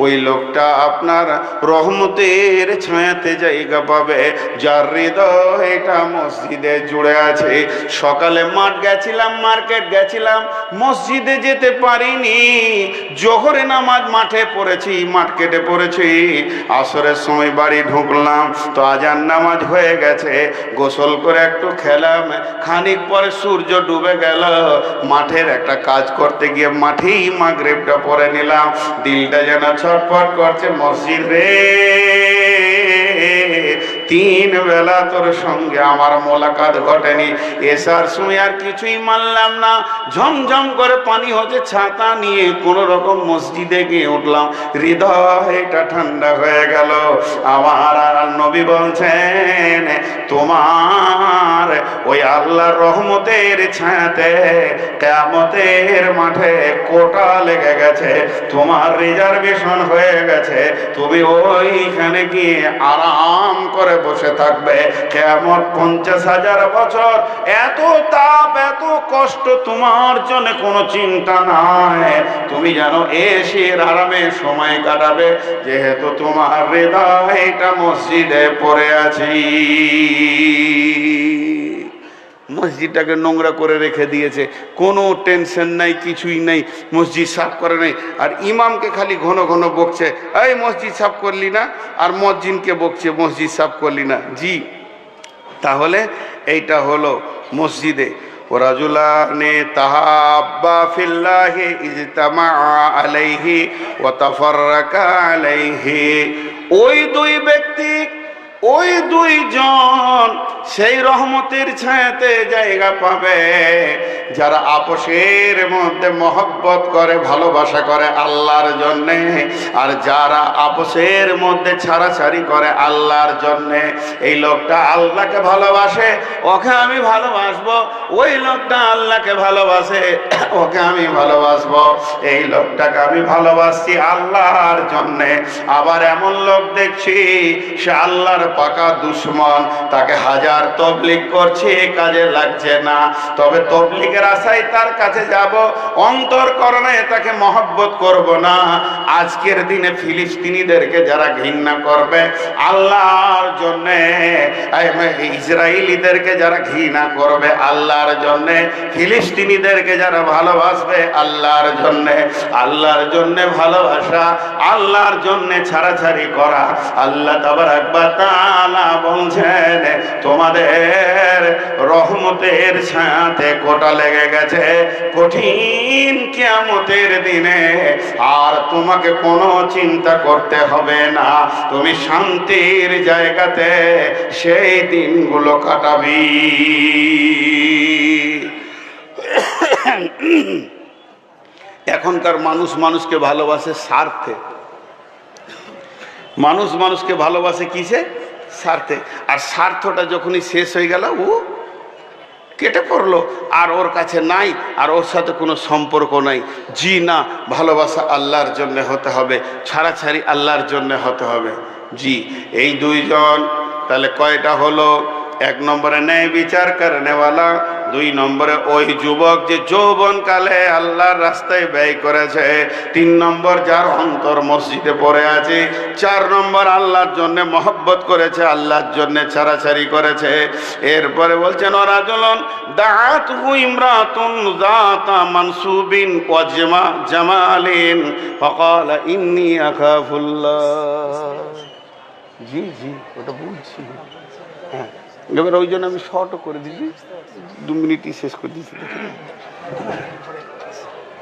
A: ওই লোকটা আপনার রহমতের ছায়াতে জায়গা পাবে যার হৃদয়টা মসজিদে জুড়ে আছে। সকালে মাঠ গেছিলাম, মার্কেট গেছিলাম, মসজিদে যেতে পারিনি, জোহরে নামাজ মাঠে পড়েছি, মার্কেটে পড়েছি, আসরের সময় বাড়ি ঢুকলাম তো আজান নামাজ হয়ে গেছে, গোসল করে একটু খেলাম, খানিক পরে সূর্য ডুবে গেল, মাঠের একটা কাজ করতে গিয়ে মাঠেই মাগরিবটা পড়ে নিলাম, দিলটা যেন ছটফট করছে, মসজিদ রে 3 বেলা তোর সঙ্গে আমার মোলাকাত ঘটেনি, এসার সময় আর কিছুই মানলাম না, ঝমঝম করে পানি হচ্ছে, ছাতা নিয়ে কোন রকম মসজিদে গিয়ে উঠলাম, হৃদয়টা ঠান্ডা হয়ে গেল। আমার নবী বলছেন তোমার ওই আল্লাহর রহমতের ছায়াতে কিয়ামতের মাঠে কোটা লেগে গেছে, তোমার রিজার্ভেশন হয়ে গেছে, তুমি ওইখানে গিয়ে আরাম করে বসে থাকবে কিয়ামত 50,000 বছর, এত তাপ এত কষ্ট, তোমার জন্য কোনো চিন্তা নাই, তুমি জানো এসের আরামে সময় কাটাবে, যেহেতু তোমার হৃদয়টা মসজিদে পড়ে আছি। মসজিদটাকে নোংরা করে রেখে দিয়েছে, কোনো টেনশন নাই, কিছুই নাই, মসজিদ সাফ করে নাই, আর ইমামকে খালি ঘন ঘন বকছে, এই মসজিদ সাফ করলি না, আর মুয়াজ্জিনকে বকছে মসজিদ সাফ করলি না। জি, তাহলে এইটা হলো মসজিদে ওয়ারাজুলানে তাহাব্বা ফিল্লাহি ইজতামা আলাইহি ওয়া তাফাররাকা আলাইহি, ওই 2 ব্যক্তি, ওই 2 জন সেই রহমতের ছায়াতে জায়গা পাবে যারা আপসের মধ্যে মহব্বত করে, ভালোবাসা করে আল্লাহর জন্যে, আর যারা আপসের মধ্যে ছাড়াছাড়ি করে আল্লাহর জন্যে। এই লোকটা আল্লাহকে ভালোবাসে, ওকে আমি ভালোবাসবো, ওই লোকটা আল্লাহকে ভালোবাসে, ওকে আমি ভালোবাসবো, এই লোকটাকে আমি ভালোবাসছি আল্লাহর জন্যে। আবার এমন লোক দেখছি সে আল্লাহর পাকা দুশমন, তাকে হাজার তবলিগ করছে, কাজে লাগছে না, তবে তবলিগের আশায় তার কাছে যাব, অন্তরকরণে তাকে মহব্বত করব না। আজকের দিনে ফিলিস্তিনিদেরকে যারা ঘৃণা করবে আল্লাহর জন্যে, ইসরায়েলিদেরকে যারা ঘৃণা করবে আল্লাহর জন্যে, ফিলিস্তিনিদেরকে যারা ভালোবাসবে আল্লাহর জন্যে, আল্লাহর জন্যে ভালোবাসা, আল্লাহর জন্যে ছাড়াছাড়ি করা, আল্লাহ তাবারাক ওয়া তাআলা বলছেন তোমাদের রহমতের ছায়াতে কোটা লেগে গেছে কঠিন কিয়ামতের দিনে, আর তোমাকে কোনো চিন্তা করতে হবে না, তুমি শান্তির জায়গাতে সেই দিনগুলো কাটাবি। এখনকার মানুষ মানুষকে ভালোবাসে স্বার্থে, মানুষ মানুষকে ভালোবাসে কিসে? স্বার্থে। আর স্বার্থটা যখনই শেষ হয়ে গেল ও কেটে পড়লো, আর ওর কাছে নাই, আর ওর সাথে কোনো সম্পর্ক নাই। জি না, ভালোবাসা আল্লাহর জন্য হতে হবে, ছাড়াছাড়ি আল্লাহর জন্য হতে হবে। জি, এই দুইজন তাহলে কয়টা হলো? এক নম্বরে ন্যায় বিচার করনেওয়ালা, দুই নম্বরে ওই যুবক যে যৌবনকালে আল্লাহর রাস্তায় ব্যয় করেছে, তিন নম্বর যার অন্তর মসজিদে পড়ে আছে, চার নম্বর আল্লাহর জন্য মহব্বত করেছে, আল্লাহর জন্য ছাড়াছাড়ি করেছে। এরপরে বলছেন ওরাজুলুন দাআতহু ইমরাতুন যাতা মানসুবিন ওয়া জামালিন ফাকালা ইন্নী আখাফুল্লাহ। জি জি, ওটা বলছি। হ্যাঁ, এবার ওই জন্য আমি শর্টও করে দিচ্ছি, 2 মিনিটই শেষ করে দিচ্ছি।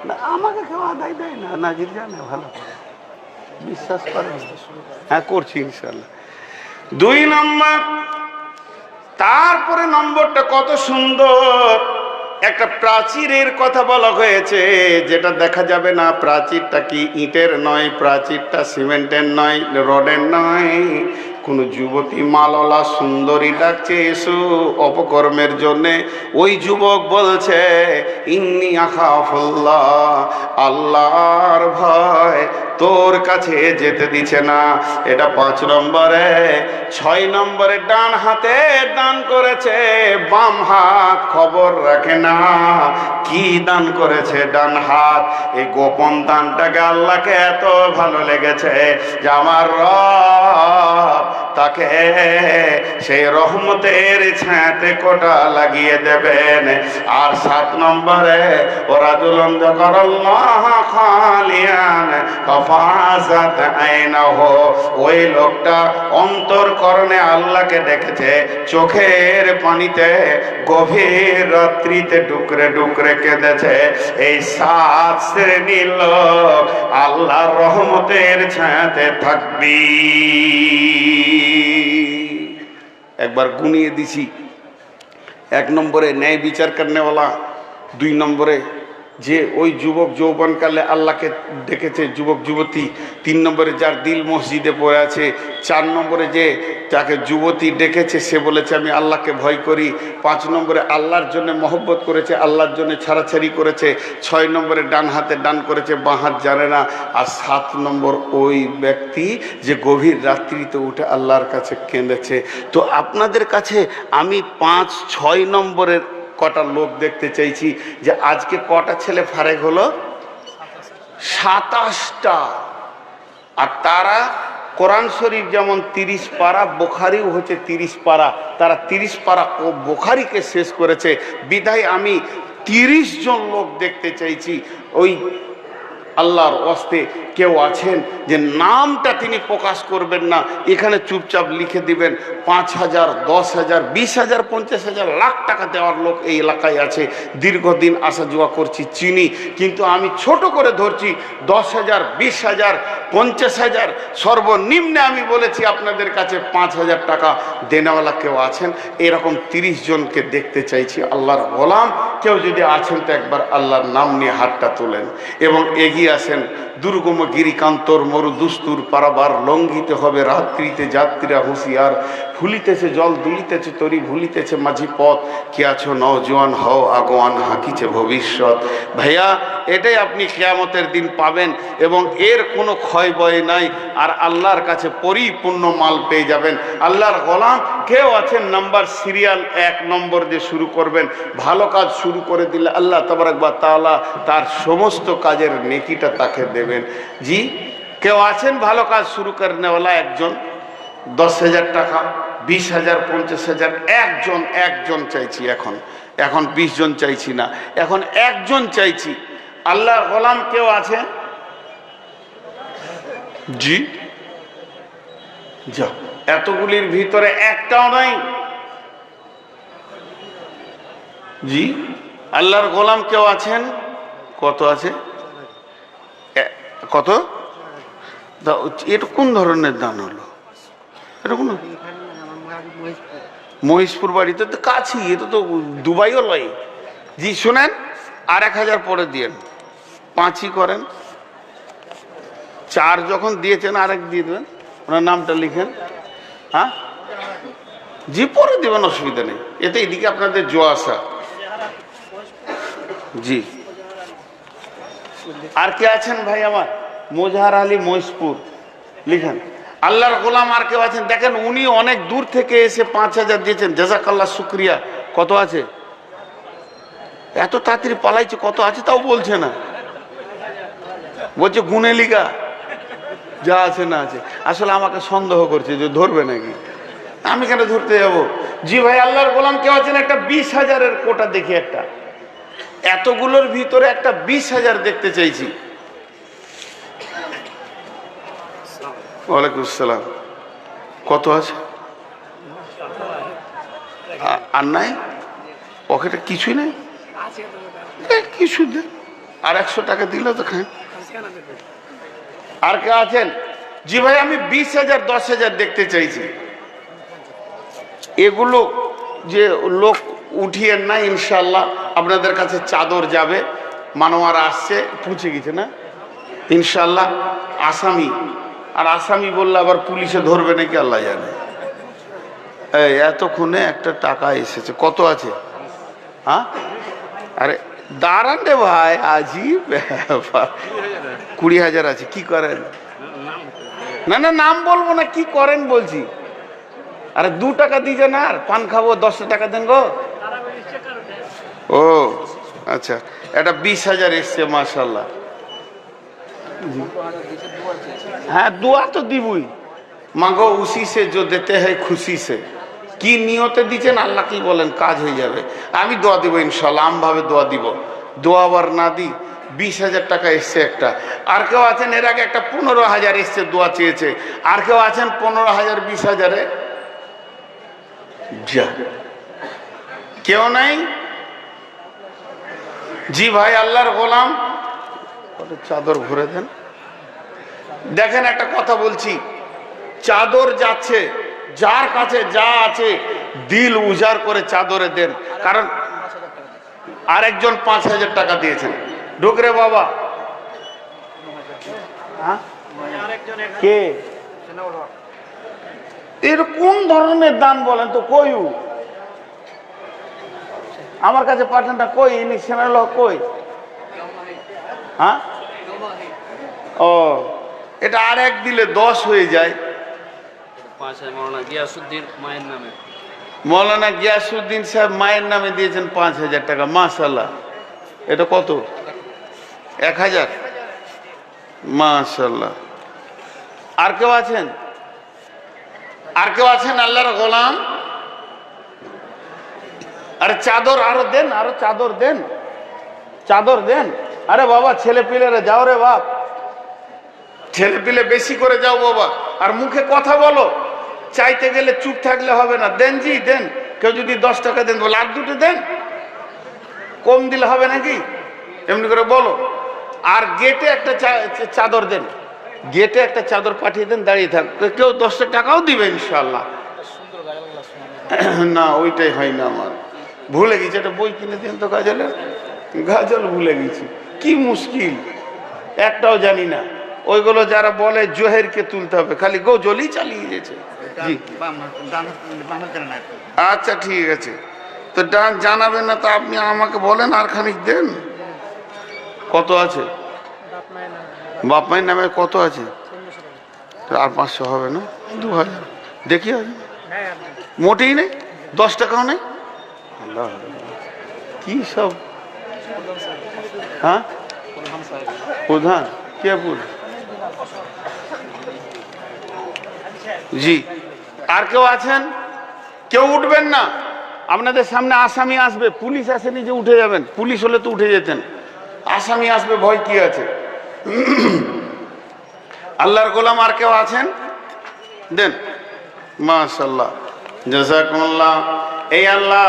A: না, আমাকে কেউ আদায় দেয় না, নাজির জানে ভালো, বিশ্বাস করেন। হ্যাঁ, করছি ইনশাল্লাহ। 2 নম্বর, তারপরে নম্বরটা কত সুন্দর, একটা প্রাচীরের কথা বলা হয়েছে, যেটা দেখা যাবে না। প্রাচীরটা কি ইটের নয়, প্রাচীরটা সিমেন্টের নয়, রডের নয়। কোন যুবতী মাললা সুন্দরী ডাকছে এসো অপকর্মের জন্যে। ওই যুবক বলছে ইন্নী আখাফুল্লাহ, আল্লাহর ভয় তোর কাছে যেতে দিছে না। এটা 5 নম্বরে। 6 নম্বরে ডান হাতে দান করেছে, বাম হাত খবর রাখে না। কি দান করেছে ডান হাত? এই গোপন দানটাকে আল্লাহকে এত ভালো লেগেছে যে আমার রব তাকে সেই রহমতের ছায়াতে কোটা লাগিয়ে দেবেন। আর 7 নম্বরে ওরাজুলুন যাকারাল্লাহ খালিয়ান ফাফাযাত আইনাহু, ওই লোকটা অন্তরকরণে আল্লাহকে দেখেছে, চোখের পানিতে গভীর রাত্রিতে ডুকরে ডুকরে কেঁদেছে। এই 7 শ্রেণীর লোক আল্লাহর রহমতের ছায়াতে থাকবি। একবার গুনিয়ে দিছি। 1 নম্বরে ন্যায় বিচার করনেওয়ালা, 2 নম্বরে যে ওই যুবক যৌবনকালে আল্লাহকে ডেকেছে যুবক যুবতী, 3 নম্বরে যার দিল মসজিদে পড়ে আছে, 4 নম্বরে যে যাকে যুবতী ডেকেছে সে বলেছে আমি আল্লাহকে ভয় করি, 5 নম্বরে আল্লাহর জন্য মহব্বত করেছে, আল্লাহর জন্য ছাড়াছাড়ি করেছে, 6 নম্বরে ডান হাতে দান করেছে, বাঁ হাত জানে না, আর 7 নম্বর ওই ব্যক্তি যে গভীর রাত্রিতে উঠে আল্লাহর কাছে কেঁদেছে। তো আপনাদের কাছে আমি 5-6 নম্বরের কটা লোক দেখতে চাইছি, যে আজকে কটা ছেলে ফারেক হলো? 27টা। আর তারা কোরআন শরীফ যেমন 30 পারা, বুখারিও হচ্ছে 30 পারা, তারা 30 পারা ও বুখারিকে শেষ করেছে। বিধায় আমি 30 জন লোক দেখতে চাইছি। ওই আল্লাহর ওয়াস্তে কেউ আছেন যে নামটা তিনি প্রকাশ করবেন না, এখানে চুপচাপ লিখে দিবেন 5,000, 10,000, 20,000, 50,000, লাখ টাকা দেওয়ার লোক এই এলাকায় আছে। দীর্ঘদিন আসা যাওয়া করছি, চিনি, কিন্তু আমি ছোট করে ধরছি 10,000, 20,000, 50,000, সর্বনিম্নে আমি বলেছি আপনাদের কাছে 5,000 টাকা দেনেওয়ালা কেউ আছেন। এরকম 30 জনকে দেখতে চাইছি। আল্লাহর গোলাম কেউ যদি আছেন তো একবার আল্লাহর নাম নিয়ে হাতটা তোলেন এবং এগিয়ে আসেন। দুর্গম গিরিকান্তর মরু দুস্তুর পারাবার লঙ্ঘিতে হবে রাত্রিতে যাত্রীরা হুঁশিয়ার, ফুলিতেছে জল দুলিতেছে তরি ভুলিতেছে মাঝি পথ, কে আছো নওজোয়ান হও আগোয়ান হাঁকিছে ভবিষ্যৎ। ভাইয়া, এটাই আপনি কিয়ামতের দিন পাবেন এবং এর কোনো ক্ষয় বয় নাই, আর আল্লাহর কাছে পরিপূর্ণ মাল পেয়ে যাবেন। আল্লাহর গোলাম কেউ আছেন নাম্বার সিরিয়াল 1 নম্বর দিয়ে শুরু করবেন, ভালো কাজ শুরু করে দিলে আল্লাহ তাবারাক ওয়া তাআলা তার সমস্ত কাজের নেকিটা তাকে দেবেন। জি, কেউ আছেন ভালো কাজ শুরু করনেওয়ালা? একজন 10,000 টাকা, 20,000, 50,000, একজন চাইছি। এখন 20 জন চাইছি না, এখন একজন চাইছি। আল্লাহর গোলাম কেউ আছে? জি, যা, এতগুলির ভিতরে একটাও নাই। জি, আল্লাহর গোলাম কেউ আছেন? কত আছে? কত? এটা কোন ধরনের দান হলো? এটা কোন মহিষপুর বাড়িতে তো কাছেই, এটা তো দুবাইও লয়। জি শোনেন, আর 1,000 পরে দিয়েন, 5ই করেন। 4 যখন দিয়েছেন আরেক দিয়ে দেবেন, ওনার নামটা লিখেন। হ্যাঁ জি, পরে দেবেন, অসুবিধা নেই। এতে এদিকে আপনাদের জো আসা জি। আর কে আছেন ভাই আমার? মোজাহার আলী মহিষপুর লিখেন। আল্লাহর গোলাম আর কেউ আছেন? দেখেন উনি অনেক দূর থেকে এসে 5,000 দিয়েছেন, জাযাকাল্লাহ, শুক্রিয়া। কত আছে? এত তাড়াতাড়ি পালাইছে, কত আছে তাও বলছে না, বলছে গুনে লিগা যা আছে না আছে। আসলে আমাকে সন্দেহ করছে যে ধরবে নাকি, আমি কেন ধরতে যাব। জি ভাই, আল্লাহর গোলাম কেউ আছেন? একটা 20,000-এর কোটা দেখি, একটা এতগুলোর ভিতরে একটা 20,000 দেখতে চাইছি। ওয়ালাইকুম আসসালাম। কত আছে? আর নাই পকেটে কিছুই নেই, কিছু দেন, আর 100 টাকা দিলে তো খান। আর কে আছেন? জি ভাই, আমি 20,000 10,000 দেখতে চাইছি। এগুলো যে লোক উঠিয়ে না, ইনশাল্লাহ আপনাদের কাছে চাদর যাবে। মানোয়ারা আসছে, পৌঁছে গেছে না ইনশাল্লাহ। আসামি, আর আসামি বললে আবার পুলিশে ধরবে নাকি আল্লাহ জানে। এই এতক্ষণে একটা টাকা এসেছে। কত আছে? হ্যাঁ, আরে দাঁড়ান রে ভাই, আজীব ব্যাপার। 20,000 আছে। কি করেন? না না, নাম বলবো না, কি করেন বলছি। আরে 2 টাকা দিয়ে না, আর পান খাবো, 10 টাকা দেন গো। ও আচ্ছা, এটা 20,000 এসছে, মাশাআল্লাহ। হ্যাঁ, দোয়া তো দিবই। মাগো উসি সে जो देते हैं खुशी से। কি নিয়তে দিচ্ছেন আল্লাহ কি বলেন, কাজ হয়ে যাবে। আমি দোয়া দিব ইনশাআল্লাহ, আমভাবে দোয়া দিব। দোয়া আবার না দি। 20,000 টাকা এসছে একটা। আর কেউ আছেন? এর আগে একটা 15,000 এসছে, দোয়া চেয়েছে। আর কেউ আছেন? 15,000 20,000-এ যা কেউ নাই? জি ভাই, আল্লাহর গোলাম চাদর ভরে দেন। দেখেন একটা কথা বলছি, চাদর যাচ্ছে, যার কাছে যা আছে দিল উজাড় করে চাদরে দেন। কারণ আরেকজন 5,000 টাকা দিয়েছেন। ঢুকরে বাবা, কে এর কোন ধরনের দান বলেন তো? কই আমার কাছে পাঠানটা কই? ইনি সেনাল কই? হ্যাঁ, ও এটা আর এক দিলে 10 হয়ে যায়। মৌলানা গিয়াসউদ্দিন সাহেব মায়ের নামে দিয়েছেন 5,000 টাকা, মাশাআল্লাহ। এটা কত? 1,000, মাশাআল্লাহ। আর কেউ আছেন? আর কেউ আছেন আল্লাহর গোলাম? আরে চাদর আরো দেন, আরো চাদর দেন, চাদর দেন। আরে বাবা, ছেলে পিলেরা যাও রে বাপ, ছেলে পিলে বেশি করে যাও বাবা, আর মুখে কথা বলো। চাইতে গেলে চুপ থাকলে হবে না। দেন জি দেন। কেউ যদি 10 টাকা দেন, বলে আর 2টো দেন, কম দিলে হবে নাকি? এমনি করে বলো। আর গেটে একটা চাদর দেন, গেটে একটা চাদর পাঠিয়ে দেন, দাঁড়িয়ে থাক। কেউ 10 টাকাও দিবে ইনশাল্লাহ। না ওইটাই হয় না, আমার ভুলে গেছি। একটা বই কিনে দেন তো গাজলের, গাজল ভুলে গেছি। কি মুশকিল, একটাও জানি না। ওইগুলো যারা বলে জোহেরকে তুলতে হবে, খালি গজলই চালিয়ে গেছে। জি আচ্ছা ঠিক আছে, তো ডান জানাবেন না তো আপনি আমাকে বলেন, আর খানিক দেন। কত আছে? বাপ মায়ের নামে কত আছে? আর 500 হবে না? 2,000 দেখি আছে, মোটেই নেই, 10 টাকাও নেই। কি সব? হ্যাঁ, প্রধান কে বল? জি। আর কেউ আছেন? কেউ উঠবেন না, আপনাদের সামনে আসামি আসবে। পুলিশ আসেনি যে উঠে যাবেন, পুলিশ হলে তো উঠে যেতেন। আসামি আসবে, ভয় কি আছে? আল্লাহর গোলাম আর কেউ আছেন? দেন, মাশাআল্লাহ, জাযাকুমুল্লাহ। এই আল্লাহ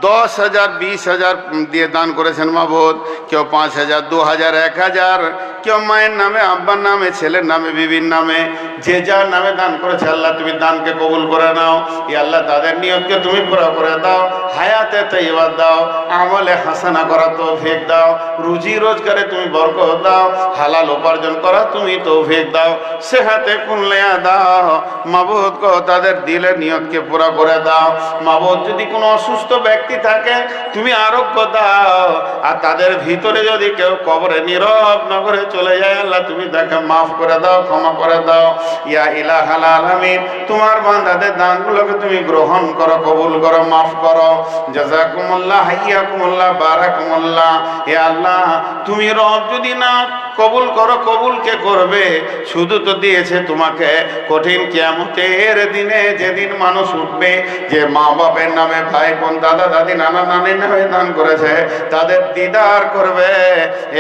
A: 10,000 20,000 দিয়ে দান করেছেন মাবুদ। কেউ 5,000 2,000 1,000, কেউ মায়ের নামে, আব্বার নামে, ছেলের নামে, বিবির নামে, যে যার নামে দান করেছে আল্লাহ তুমি দানকে কবুল করে নাও। ইয়া আল্লাহ তাদের নিয়তকে তুমি পুরা করে দাও, হায়াতে তাইয়্যিবা দাও, আমলে হাসানা করা তৌফিক দাও, রুজি রোজগারে তুমি বরকত দাও, হালাল উপার্জন করা তুমি তৌফিক দাও, সেহাতে কুল্লিয়া দাও। মাবুদ গো তাদের দিলের নিয়তকে পুরা করে দাও। মাবুদ যদি কোনো অসুস্থ ব্যক্তি থাকে তুমি আরোগ্য দাও, আর তাদের ভিতরে যদি কেউ কবরে নীরব নগরে চলে যায় আল্লাহ তুমি তাকে মাফ করে দাও, ক্ষমা করে দাও। ইয়া ইলাহাল আলামিন তোমার বান্দাদের দানগুলোকে তুমি গ্রহণ করো, কবুল করো, মাফ করো। জাযাকুমুল্লাহ, হাইয়াকুমুল্লাহ, বারাকুমুল্লাহ। ইয়া আল্লাহ তুমি রব যদি না কবুল করো, কবুল কে করবে? শুধু তো দিয়েছে তোমাকে কঠিন কিয়ামতের দিনে, যেদিন মানুষ উঠবে, যে মা বাপের নামে, ভাই বোন, দাদা দাদি, নানা নানির নামে দান করেছে তাদের দিদার করবে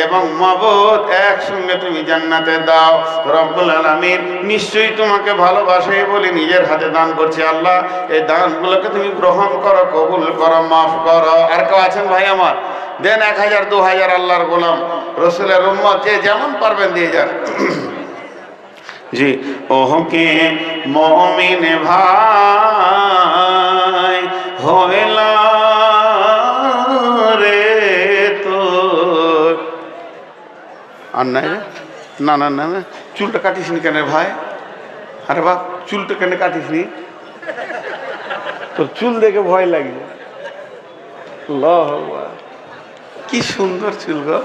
A: এবং মাবুদ একসঙ্গে তুমি জান্নাতে দাও। রব্বুল আলামিন নিশ্চয়ই তোমাকে ভালোবাসে বলে নিজের হাতে দান করছি। আল্লাহ এই দানগুলোকে তুমি গ্রহণ করো, কবুল করো, মাফ করো। আর কেউ আছেন ভাই আমার? দেন 1000 2000 আল্লাহর গোলাম রসুলের উম্মত যে যেমন পারবেন দিয়ে যান। জি ওহকে মুমিন ভাই হইলা রে তো আর নাই রে, না না না না, চুলটা কাটিস নি কেন ভাই? আরে বাপ চুলটা কেন কাটিস নি? তোর চুল দেখে ভয় লাগছে। আল্লাহু আকবার, কি সুন্দর চুল গো।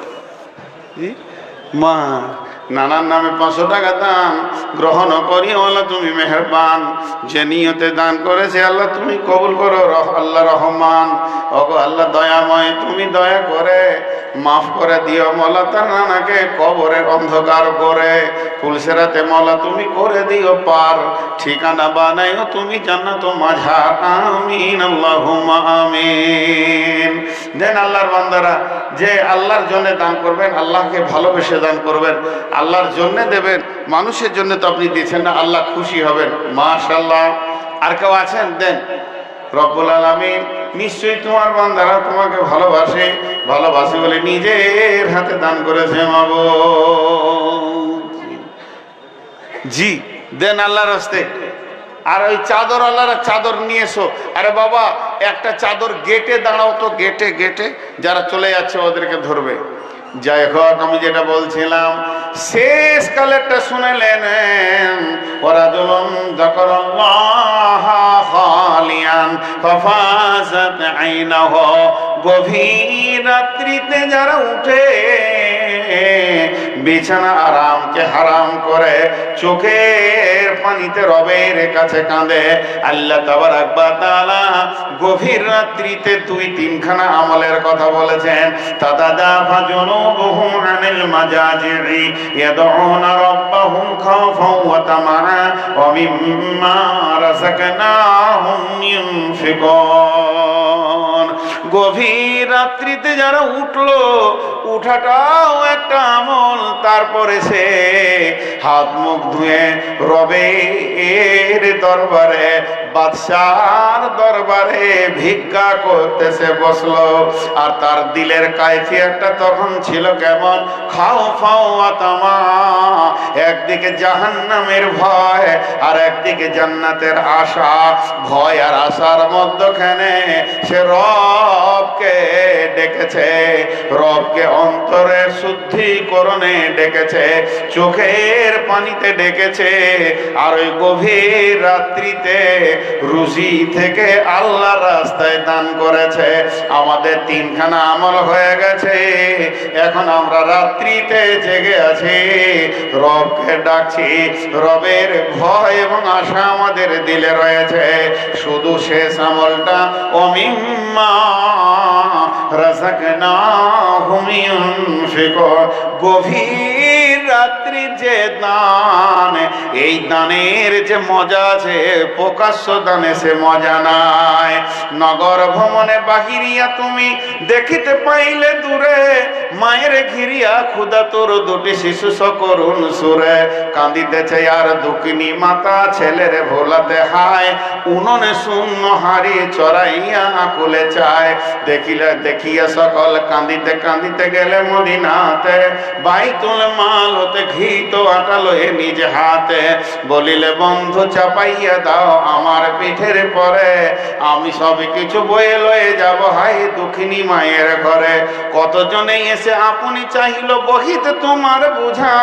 A: জি মা নানার নামে 500 টাকা দান গ্রহণ করি আল্লাহ তুমি মেহেরবান। যে নিয়তে দান করেছে আল্লাহ তুমি কবুল করো। আল্লাহ রহমান, ওগো আল্লাহ দয়াময়, তুমি দয়া করে মাফ করে দিও মওলা তার নানাকে কবরের অন্ধকার করে ফুলসেরাতে মওলা তুমি করে দিও পার, ঠিকানা বানাইও তুমি জান্নাত মাঝার। আমিন আল্লাহুম্মা আমিন। দেন আল্লাহর বান্দারা যে আল্লাহর জন্য দান করবেন, আল্লাহকে ভালোবেসে দান করবেন, আল্লাহর জন্য দেবেন, মানুষের জন্য তো আপনি দিচ্ছেন না, আল্লাহ খুশি হবেন। মাশাআল্লাহ। আর কেউ আছেন? দেন। রব্বুল আলামিন নিশ্চয়ই তোমার বান্দারা তোমাকে ভালোবাসে, ভালোবাসে বলে নিজের হাতে দান করেছে মাবুদ। জি দেন আল্লাহর রাস্তে। আর ওই চাদর, আল্লাহর চাদর নিয়ে এসো। আরে বাবা একটা চাদর গেটে দাঁড়াও তো, গেটে গেটে যারা চলে যাচ্ছে ওদেরকে ধরবে। যাই হোক আমি যেটা বলছিলাম, শেষ কালেরটা শুনেলেন। ওয়ারাজুলুন যাকারাল্লাহ খালিয়ান ফাফাযাত আইনাহু, গভীর রাত্রিতে যারা উঠে বিছানা আরামকে হারাম করে চোখের পানিতে রবের কাছে কাঁদে, আল্লাহ তাবারাক ওয়া তাআলা গভীর রাত্রিতে 2-3খানা আমলের কথা বলেছেন। তাতাদাফা জুনুবুহুম আনিল মাজাজি'i ইয়াদউনা রাব্বাহুম খাওফান ওয়া তামাআ ওয়া মিম্মা রাযাকনাহুম ইউনফিকুন। গভীর রাত্রিতে যারা উঠলো, উঠাটাও একটা আমল। তারপরে সে হাত মুখ ধুয়ে রবের দরবারে, বাদশার দরবারে ভিক্ষা করতেছে বসলো। আর তার দিলের কাইফিয়াতটা তখন ছিল কেমন? খাও ফাও আতামা, একদিকে জাহান্নামের ভয় আর একদিকে জান্নাতের আশা। ভয় আর আশার মধ্যখানে সে রবকে ডেকেছে, রবকে অন্তরের শুদ্ধিকরণে ডেকেছে, চোখের পানিতে ডেকেছে। আর ওই গভীর রাত্রিতে রুজি থেকে আল্লাহ রাস্তায় দান করেছে। আমাদের 3খানা আমল হয়ে গেছে, এখন আমরা রাত্রিতে জেগে আছি, রবকে ডাকছি, রবের ভয় এবং আশা আমাদের দিলে রয়েছে। শুধু শেষ আমলটা ওমিম্মা রাযাকনাহুম ইউনফিকুন, গভীর রাত্রির যে দান, এই দানের যে মজা আছে প্রকাশ্য দানে সে মজা নাই। নগর ভ্রমণে বাহিরিয়া তুমি দেখিতে পাইলে দূরে মায়ের ঘিরিয়া ক্ষুধা তোর 2টি শিশু সকরুণ সুরে কাঁদিতেছে আর দুঃখিনী মাতা ছেলের ভোলাতে হায়। উননে শূন্য হাড়ি চড়াইয়া কুলে চায়, দেখিয়া সকল কাঁদিতে কাঁদিতে গেলে মদিনাতে, বাইতুল মাল আলোতে ঘৃত আটা লয়ে নিজ হাতে বলিলে বন্ধু চাপাইয়া দাও আমার পিঠের পরে, আমি সব কিছু বয়ে লয়ে যাব হাই দুঃখিনী মায়ের ঘরে। কতজনে এসে আপনি চাহিল বহিতে তোমার বুঝা,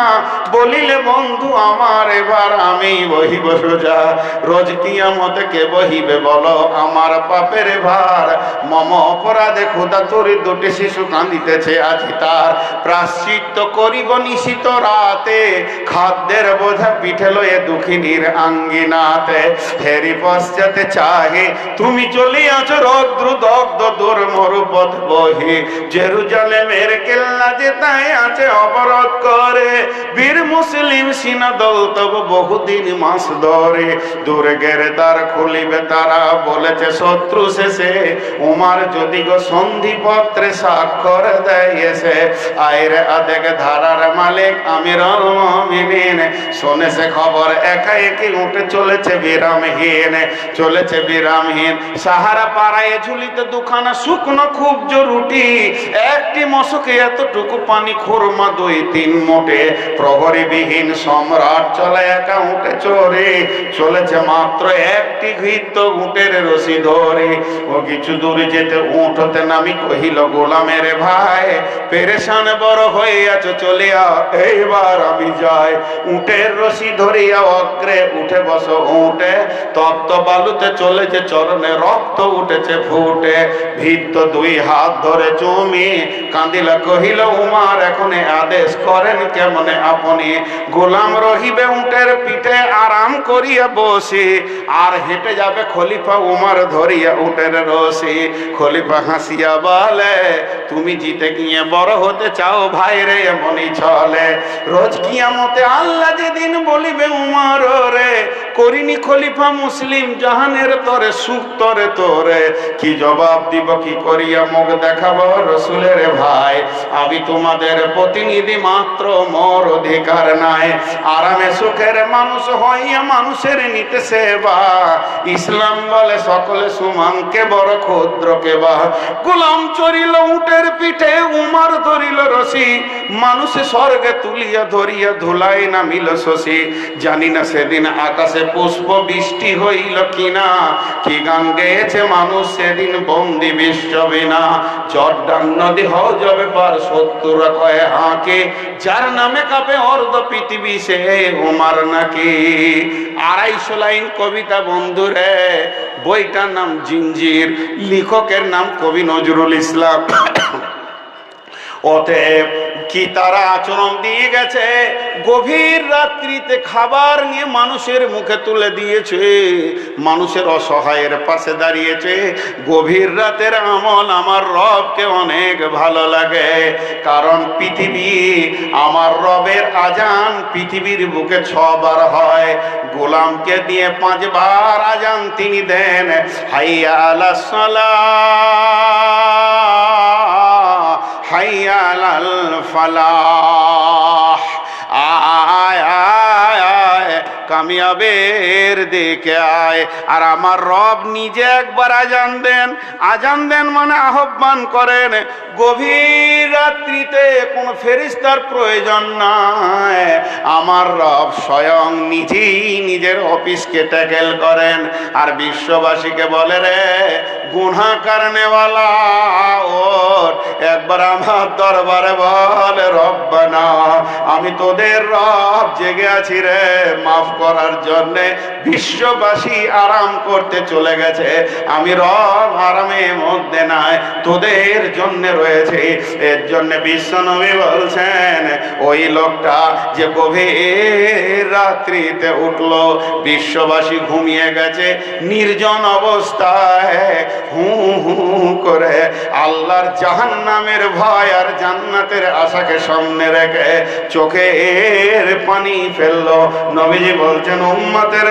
A: বলিলে বন্ধু আমার এবার আমি বহিব সোজা। রোজ কিয়ামতে কে বহিবে বলো আমার পাপের ভার, মম অপরাধে খোদা তোর দুটি শিশু কাঁদিতেছে আজি তার। প্রাশ্চিত্য করিব নিশিত রাতে, খাদ্যের বোঝা পিঠে লয়ে দুঃখিনীর আঙ্গিনাতে। হেরি পশ্চাতে চাহে তুমি চলিয়াছ রৌদ্র দগ্ধ দূর মরুপথ বহি, জেরুজালেমের কেল্লা যে তাই আছে অবরোধ করে। বীর মুসলিম সিনা দল তব বহুদিন মাস ধরে, দুর্গের দ্বার খুলিবে তারা বলেছে শত্রু শেষে। উমার যদি গো সন্ধিপত্রে স্বাক্ষর দেয় এসে, আইরে আদেক ধারার মালিক আমিরুল মুমিনিন। শোনে সে খবর একা একই উঠে চলেছে বিরামহীন, চলেছে বিরামহীন। সাহারা পাড়ায় ঝুলিতে দুখানা শুকনো খুব রুটি, একটি মশকে এতটুকু পানি খুরমা 2-3 মোটে। প্রহরীবিহীন সম্রাট চলে একা উঠে চড়ে, চলেছে মাত্র একটি ঘৃত উটের রশি ধরে। ও কিছু দূর যেতে উঠ হতে নামি কহিল গোলামের ভাই, পেরেশান বড় হইয়াছ চলিয়া এইবার আমি যাই। উটের রশি ধরিয়া অগ্রে উঠে বসো উঠে, তপ্ত বালুতে চলেছে চরণে রক্ত উঠেছে ফুটে। ভিত্ত 2 হাত ধরে চুমি কান্দিলা কহিল উমার এখন আদেশ করেন কেমনে আপনি। গোলাম রহিবে উটের পিঠে আরাম করিয়া বসে, আর হেঁটে যাবে খলিফা উমার ধরিয়া উটের রশি। খলিফা হাসিয়া বলে তুমি জিতে গিয়ে বড় হতে চাও ভাই রে এমনই চলে। রোজ কিয়ামতে আল্লাহ যেদিন বলিবে উমার রে, করিনি খলিফা মুসলিম জাহানের তরে সুখ তরে তোরে। কি জবাব দিব কি করিয়া মুখ দেখাবো রসুলের ভাই, আমি তোমাদের প্রতিনিধি মাত্র মোর অধিকার নাই। আরামে সুখের মানুষ হইয়া মানুষের নিতে সেবা, ইসলাম বলে সকলে সুমানকে বড় ক্ষুদ্রকে বা। গোলাম চড়িল উটের পিঠে উমার ধরিল রশি, মানুষে স্বর্গে তুলিয়া ধরিয়া ধুলাই নামিল শশী। জানি না সেদিন আকাশে পুষ্প বৃষ্টি হইল কিনা, কি গান গেয়েছে মানুষ সেদিন বন্দি বিশ্ব বিনা। জর্দান নদী হজবে পার 70 কয়ে হাঁকে, যার নামে কাঁপে অর্ধ পৃথিবী সে উমার নাকি। 250 লাইন কবিতা বন্ধুরে, বইটার নাম জিঞ্জির, লেখকের নাম কবি নজরুল ইসলাম। অতএব কি তারা আচরণ দিয়ে গেছে, গভীর রাত্রিতে খাবার নিয়ে মানুষের মুখে তুলে দিয়েছে, মানুষের অসহায়ের পাশে দাঁড়িয়েছে। গভীর রাতের আমল আমার রবকে অনেক ভালো লাগে, কারণ পৃথিবী আমার রবের আজান পৃথিবীর বুকে 6 বার হয়। গোলামকে দিয়ে 5 বার আজান তিনি দেন, হাইয়া আলাস সালাহ হাইয়া আলাল ফালাহ। আয় আয় আয় কামিয়াবের দিকে আয়। আর আমার রব নিজে একবার আজান দেন মানে আহ্বান করেন। গভীর রাত্রিতে কোন ফেরেশতার প্রয়োজন নাই, আমার রব স্বয়ং নিজেই নিজের অফিসকে ট্যাকেল করেন। আর বিশ্ববাসীকে বলে রে গুনাহগার নেওয়ালা ওর, একবার আমার দরবারে বলে রব্বানা আমি তোদের রব জেগে আছি রে মাফ করার জন্যে। বিশ্ববাসী আরাম করতে চলে গেছে, আমি রব আরামের মধ্যে নাই, তোদের জন্য রয়েছে। এর জন্য বিশ্বনবী বলছেন ওই লোকটা যে গভীর রাত্রিতে উঠলো, বিশ্ববাসী ঘুমিয়ে গেছে, নির্জন অবস্থায় হু হু করে আল্লাহর জাহান্নামের ভয় আর জান্নাতের আশাকে সামনে রেখে চোখের পানি ফেললো। নবীজি বলছেন উম্মতের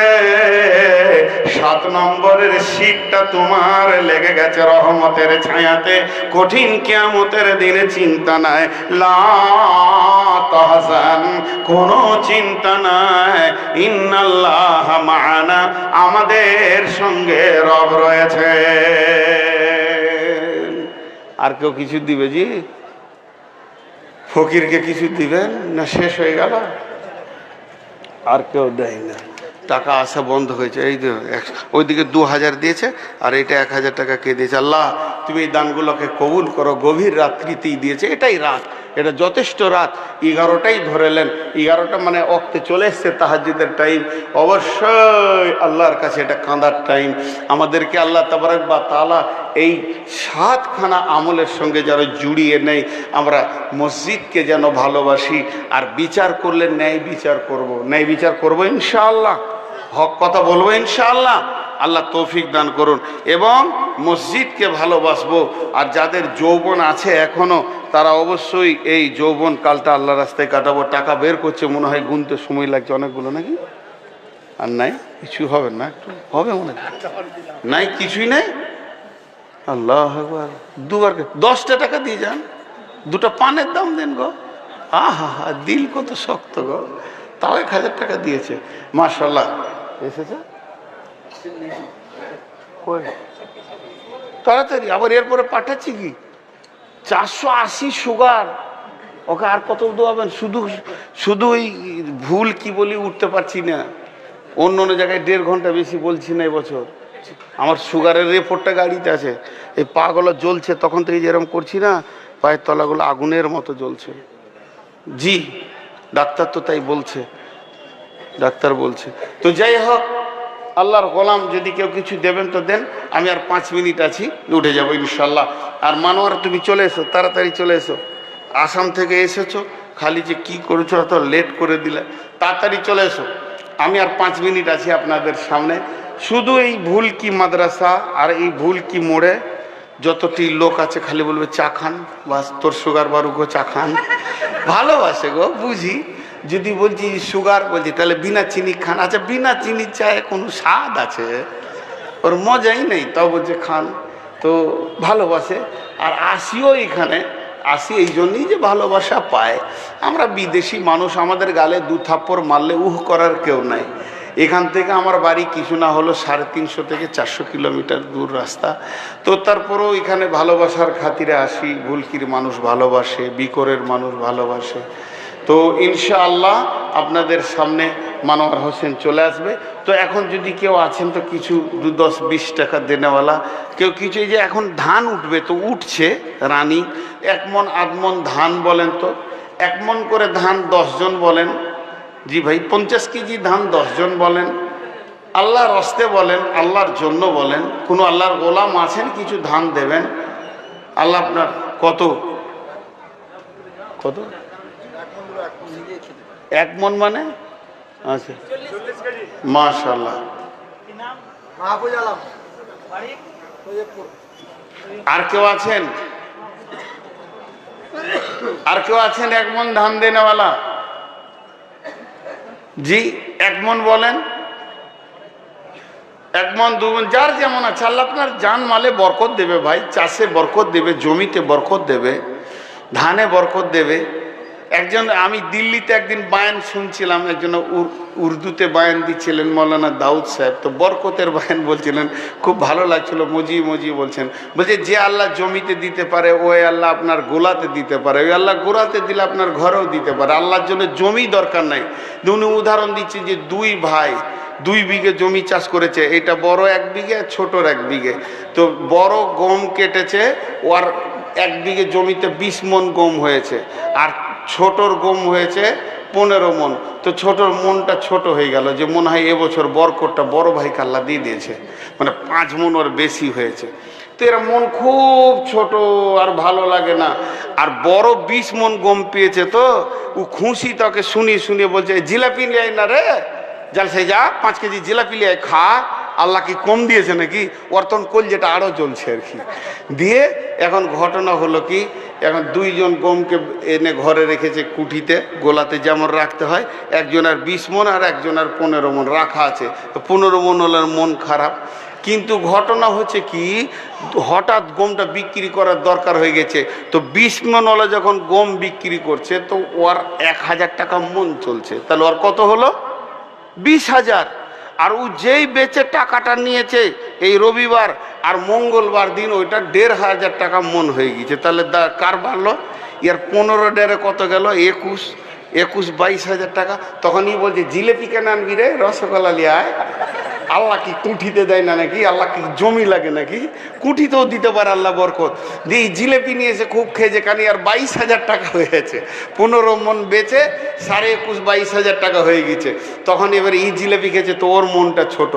A: 7 নম্বরের শীতটা তোমার লেগে গেছে রহমতের ছায়াতে। কঠিন কিয়ামতের দিনে চিন্তা নাই, লা তাহজান কোনো চিন্তা নাই, ইন্নাল্লাহ মা'ানা আমাদের সঙ্গে রব রয়েছে। আর কেউ কিছু দিবে জি? ফকিরকে কিছু দিবেন না শেষ হয়ে গেল? আর কেউ দেয় না, টাকা আসা বন্ধ হয়েছে। এই যে ওইদিকে 2000 দিয়েছে আর এটা 1000 টাকা কে দিয়েছে? আল্লাহ তুমি এই দানগুলোকে কবুল করো। গভীর রাত্রিতেই দিয়েছে, এটাই রাত, এটা যথেষ্ট রাত। 11টাই ধরেলেন, 11টা মানে অক্তে চলে এসছে তাহাজ্জুদের টাইম। অবশ্যই আল্লাহর কাছে এটা কাঁদার টাইম। আমাদেরকে আল্লাহ তাবারক ওয়া তাআলা এই 7খানা আমলের সঙ্গে যারা জুড়িয়ে নেই, আমরা মসজিদকে যেন ভালোবাসি। আর বিচার করলে ন্যায় বিচার করব, ন্যায় বিচার করবো ইনশাআল্লাহ, হক কথা বলবো ইনশাআল্লাহ। আল্লাহ তৌফিক দান করুন এবং মসজিদকে ভালোবাসবো। আর যাদের যৌবন আছে এখনো, তারা অবশ্যই এই যৌবন কালটা আল্লাহ রাস্তায় কাটাবো। টাকা বের করছে, মনে হয় গুনতে সময় লাগছে অনেকগুলো, নাকি? আর নাই কিছু হবে না, একটু হবে মনে হয়, নাই কিছুই নাই। আল্লাহ আকবার, দুবার 10টা টাকা দিয়ে যান, 2টা পানের দাম দেন গো। আহা হা, দিল কত শক্ত গো। তাও 1000 টাকা দিয়েছে, মাশাআল্লাহ। এসেছে তাড়াতাড়ি, আবার এরপরে পাঠাচ্ছি কি 480 সুগার। ওকে আর কত দোয়াবেন? শুধু শুধু ওই ভুল কি বলি উঠতে পারছি না। অন্য অন্য জায়গায় 1.5 ঘন্টা বেশি বলছি না এবছর। আমার সুগারের রিপোর্টটা গাড়িতে আছে। এই পাগুলো জ্বলছে তখন থেকে, যেরকম করছি না, পায়ের তলাগুলো আগুনের মতো জ্বলছে। জি ডাক্তার তো তাই বলছে, ডাক্তার বলছে। তো যাই হোক, আল্লাহর গোলাম, যদি কেউ কিছু দেবেন তো দেন। আমি আর 5 মিনিট আছি, উঠে যাবো ইনশাল্লাহ। আর মানোয়ার তুমি চলে এসো, তাড়াতাড়ি চলে এসো। আসাম থেকে এসেছো, খালি যে কি করেছো, এত লেট করে দিলে, তাড়াতাড়ি চলে এসো। আমি আর 5 মিনিট আছি আপনাদের সামনে। শুধু এই ভুল কি মাদ্রাসা আর এই ভুল কি মোড়ে যতটি লোক আছে, খালি বলবে চা খান, বাস তোর সুগার বারুকো চা খান। ভালোবাসে গো, বুঝি। যদি বলছি সুগার, বলছি তাহলে বিনা চিনি খান। আচ্ছা বিনা চিনির চায়ে কোনো স্বাদ আছে? ওর মজাই নেই, তাও বলছে খান। তো ভালোবাসে। আর আসিও এখানে, আসি এই জন্যই যে ভালোবাসা পায়। আমরা বিদেশি মানুষ, আমাদের গালে 2 থাপ্পড় মারলে উহ করার কেউ নাই। এখান থেকে আমার বাড়ি কিছু না হলো 350 থেকে 400 কিলোমিটার দূর রাস্তা। তো তারপরেও এখানে ভালোবাসার খাতিরে আসি। ভুলকির মানুষ ভালোবাসে, বিকরের মানুষ ভালোবাসে। তো ইনশাআল্লাহ আপনাদের সামনে মানোয়ার হোসেন চলে আসবে। তো এখন যদি কেউ আছেন তো কিছু 2, 10, 20 টাকা দেনেওয়ালা, কেউ কিছু, এই যে এখন ধান উঠবে, তো উঠছে রানী, 1 মন 8 মন ধান বলেন তো, 1 মন করে ধান 10 জন বলেন। জি ভাই, 50 কেজি ধান 10 জন বলেন। আল্লাহর রাস্তে বলেন, আল্লাহর জন্য বলেন। কোনো আল্লাহর গোলাম আছেন কিছু ধান দেবেন? আল্লাহ আপনার কত কত 1 মন মানে? আচ্ছা মাশাআল্লাহ। আর কেউ আছেন? আর কেউ আছেন 1 মন ধান দেনেওয়ালা? জি 1 মন বলেন। 1 মন 2 মন, যার যেমন আছে। আল্লাহ আপনার জান মালে বরকত দেবে ভাই, চাষে বরকত দেবে, জমিতে বরকত দেবে, ধানে বরকত দেবে। একজন, আমি দিল্লিতে একদিন বায়ান শুনছিলাম, একজন উর্দুতে বায়ান দিচ্ছিলেন মৌলানা দাউদ সাহেব। তো বরকতের বায়ান বলছিলেন, খুব ভালো লাগছিল। মজি বলছেন, বলছে যে আল্লাহ জমিতে দিতে পারে, ওই আল্লাহ আপনার গোলাতে দিতে পারে, ওই আল্লাহ গোলাতে দিলে আপনার ঘরেও দিতে পারে। আল্লাহর জন্য জমি দরকার নাই। উনি উদাহরণ দিচ্ছেন যে 2 ভাই 2 বিঘে জমি চাষ করেছে। এটা বড় 1 বিঘে, ছোটর 1 বিঘে। তো বড় গম কেটেছে, ওর 1 বিঘে জমিতে 20 মন গম হয়েছে, আর ছোটর গম হয়েছে 15 মন। তো ছোটর মনটা ছোট হয়ে গেল, যে মনে হয় এবছর বরকতটা বড় ভাইকে আল্লাহ দিয়ে দিয়েছে, মানে 5 মন ওর বেশি হয়েছে। তো এরা মন খুব ছোট, আর ভালো লাগে না। আর বড় 20 মন গম পেয়েছে, তো ও খুশি, তাকে শুনিয়ে বলছে, জিলাপি নিয়ে আয় না রে, জালসাই যা 5 কেজি জিলাপি নিয়ে আয়, খা, আল্লাহ কি কম দিয়েছে নাকি? ওর তখন কলজেটা আরও জ্বলছে আর কি। দিয়ে এখন ঘটনা হলো কি, এখন 2 জন গমকে এনে ঘরে রেখেছে কুঠিতে, গোলাতে যেমন রাখতে হয়। একজনের 20 মন আর একজনের 15 মন রাখা আছে। তো 15 মন হলে মন খারাপ। কিন্তু ঘটনা হচ্ছে কি, হঠাৎ গমটা বিক্রি করার দরকার হয়ে গেছে। তো 20 মন হলে যখন গম বিক্রি করছে, তো ওর 1000 টাকা মন চলছে। তাহলে ওর কত হলো? 20,000। আর ও যেই বেচে টাকাটা নিয়েছে এই রবিবার আর মঙ্গলবার দিন, ওইটা 1,500 টাকা মন হয়ে গেছে। তাহলে কার বাড়লো? ইয়ার 15 ডেরে কত গেল, 21-22 হাজার টাকা। তখনই বলছে জিলেপি কেন আনবি রে, রসগোল্লা লিয়ে আয়। আল্লাহ কি কুঠিতে দেয় না নাকি? আল্লাহ কি জমি লাগে নাকি? কুঠিতেও দিতে পারে আল্লাহ বরকত দিয়ে। জিলেপি নিয়েছে খুব খেয়েছে, কারণ আর 22 হাজার টাকা হয়েছে। 15 মন বেচে 21-22 হাজার টাকা হয়ে গেছে। তখন এবার এই জিলেপি খেয়েছে, তো ওর মনটা ছোট।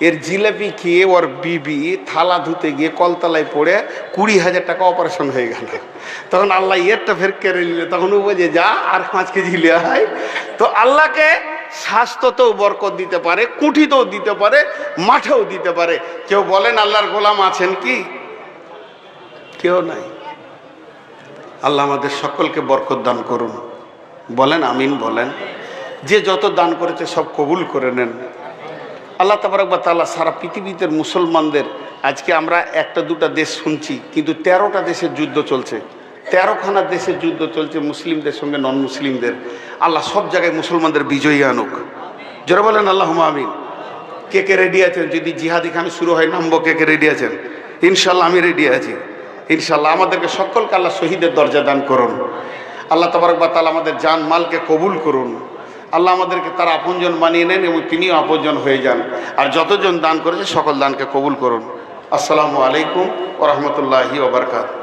A: এর জিলেপি খেয়ে ওর বিবি থালা ধুতে গিয়ে কলতলায় পড়ে 20 হাজার টাকা অপারেশন হয়ে গেল। তখন আল্লাহ এরটা ফের কেড়ে নিলে, তখন ও বলছে যা আর 5 কেজি লিয়ে হয়। তো আল্লাহকে স্বাস্থ্যতেও বরকত দিতে পারে, কুঠিতেও দিতে পারে, মাঠেও দিতে পারে। কেউ বলেন আল্লাহর গোলাম আছেন কি? কেউ নাই। আল্লাহ আমাদের সকলকে বরকত দান করুন, বলেন আমিন বলেন। যে যত দান করেছে সব কবুল করে নেন। আল্লাহ তাবারক ওয়া তাআলা সারা পৃথিবীতে মুসলমানদের, আজকে আমরা একটা দুটা দেশ শুনছি, কিন্তু 13টা দেশের যুদ্ধ চলছে, 13খানা দেশের যুদ্ধ চলছে মুসলিমদের সঙ্গে নন মুসলিমদের। আল্লাহ সব জায়গায় মুসলমানদের বিজয়ী আনুক, যারা বলেন আল্লাহুম্মা আমিন। কে কে রেডি আছেন? যদি জিহাদ এখানে শুরু হয় নামবো, কে কে রেডি আছেন? ইনশাল্লাহ আমি রেডি আছি। ইনশাল্লাহ আমাদেরকে সকলকে আল্লাহ শহীদের দরজা দান করুন। আল্লাহ তাবারক ওয়া তাআলা আমাদের জান মালকে কবুল করুন। আল্লাহ আমাদেরকে তার আপনজন বানিয়ে নেন এবং তিনিও আপনজন হয়ে যান। আর যতজন দান করেছে সকল দানকে কবুল করুন। আসসালামু আলাইকুম ওয়া রাহমাতুল্লাহি ওয়া বারাকাতুহু।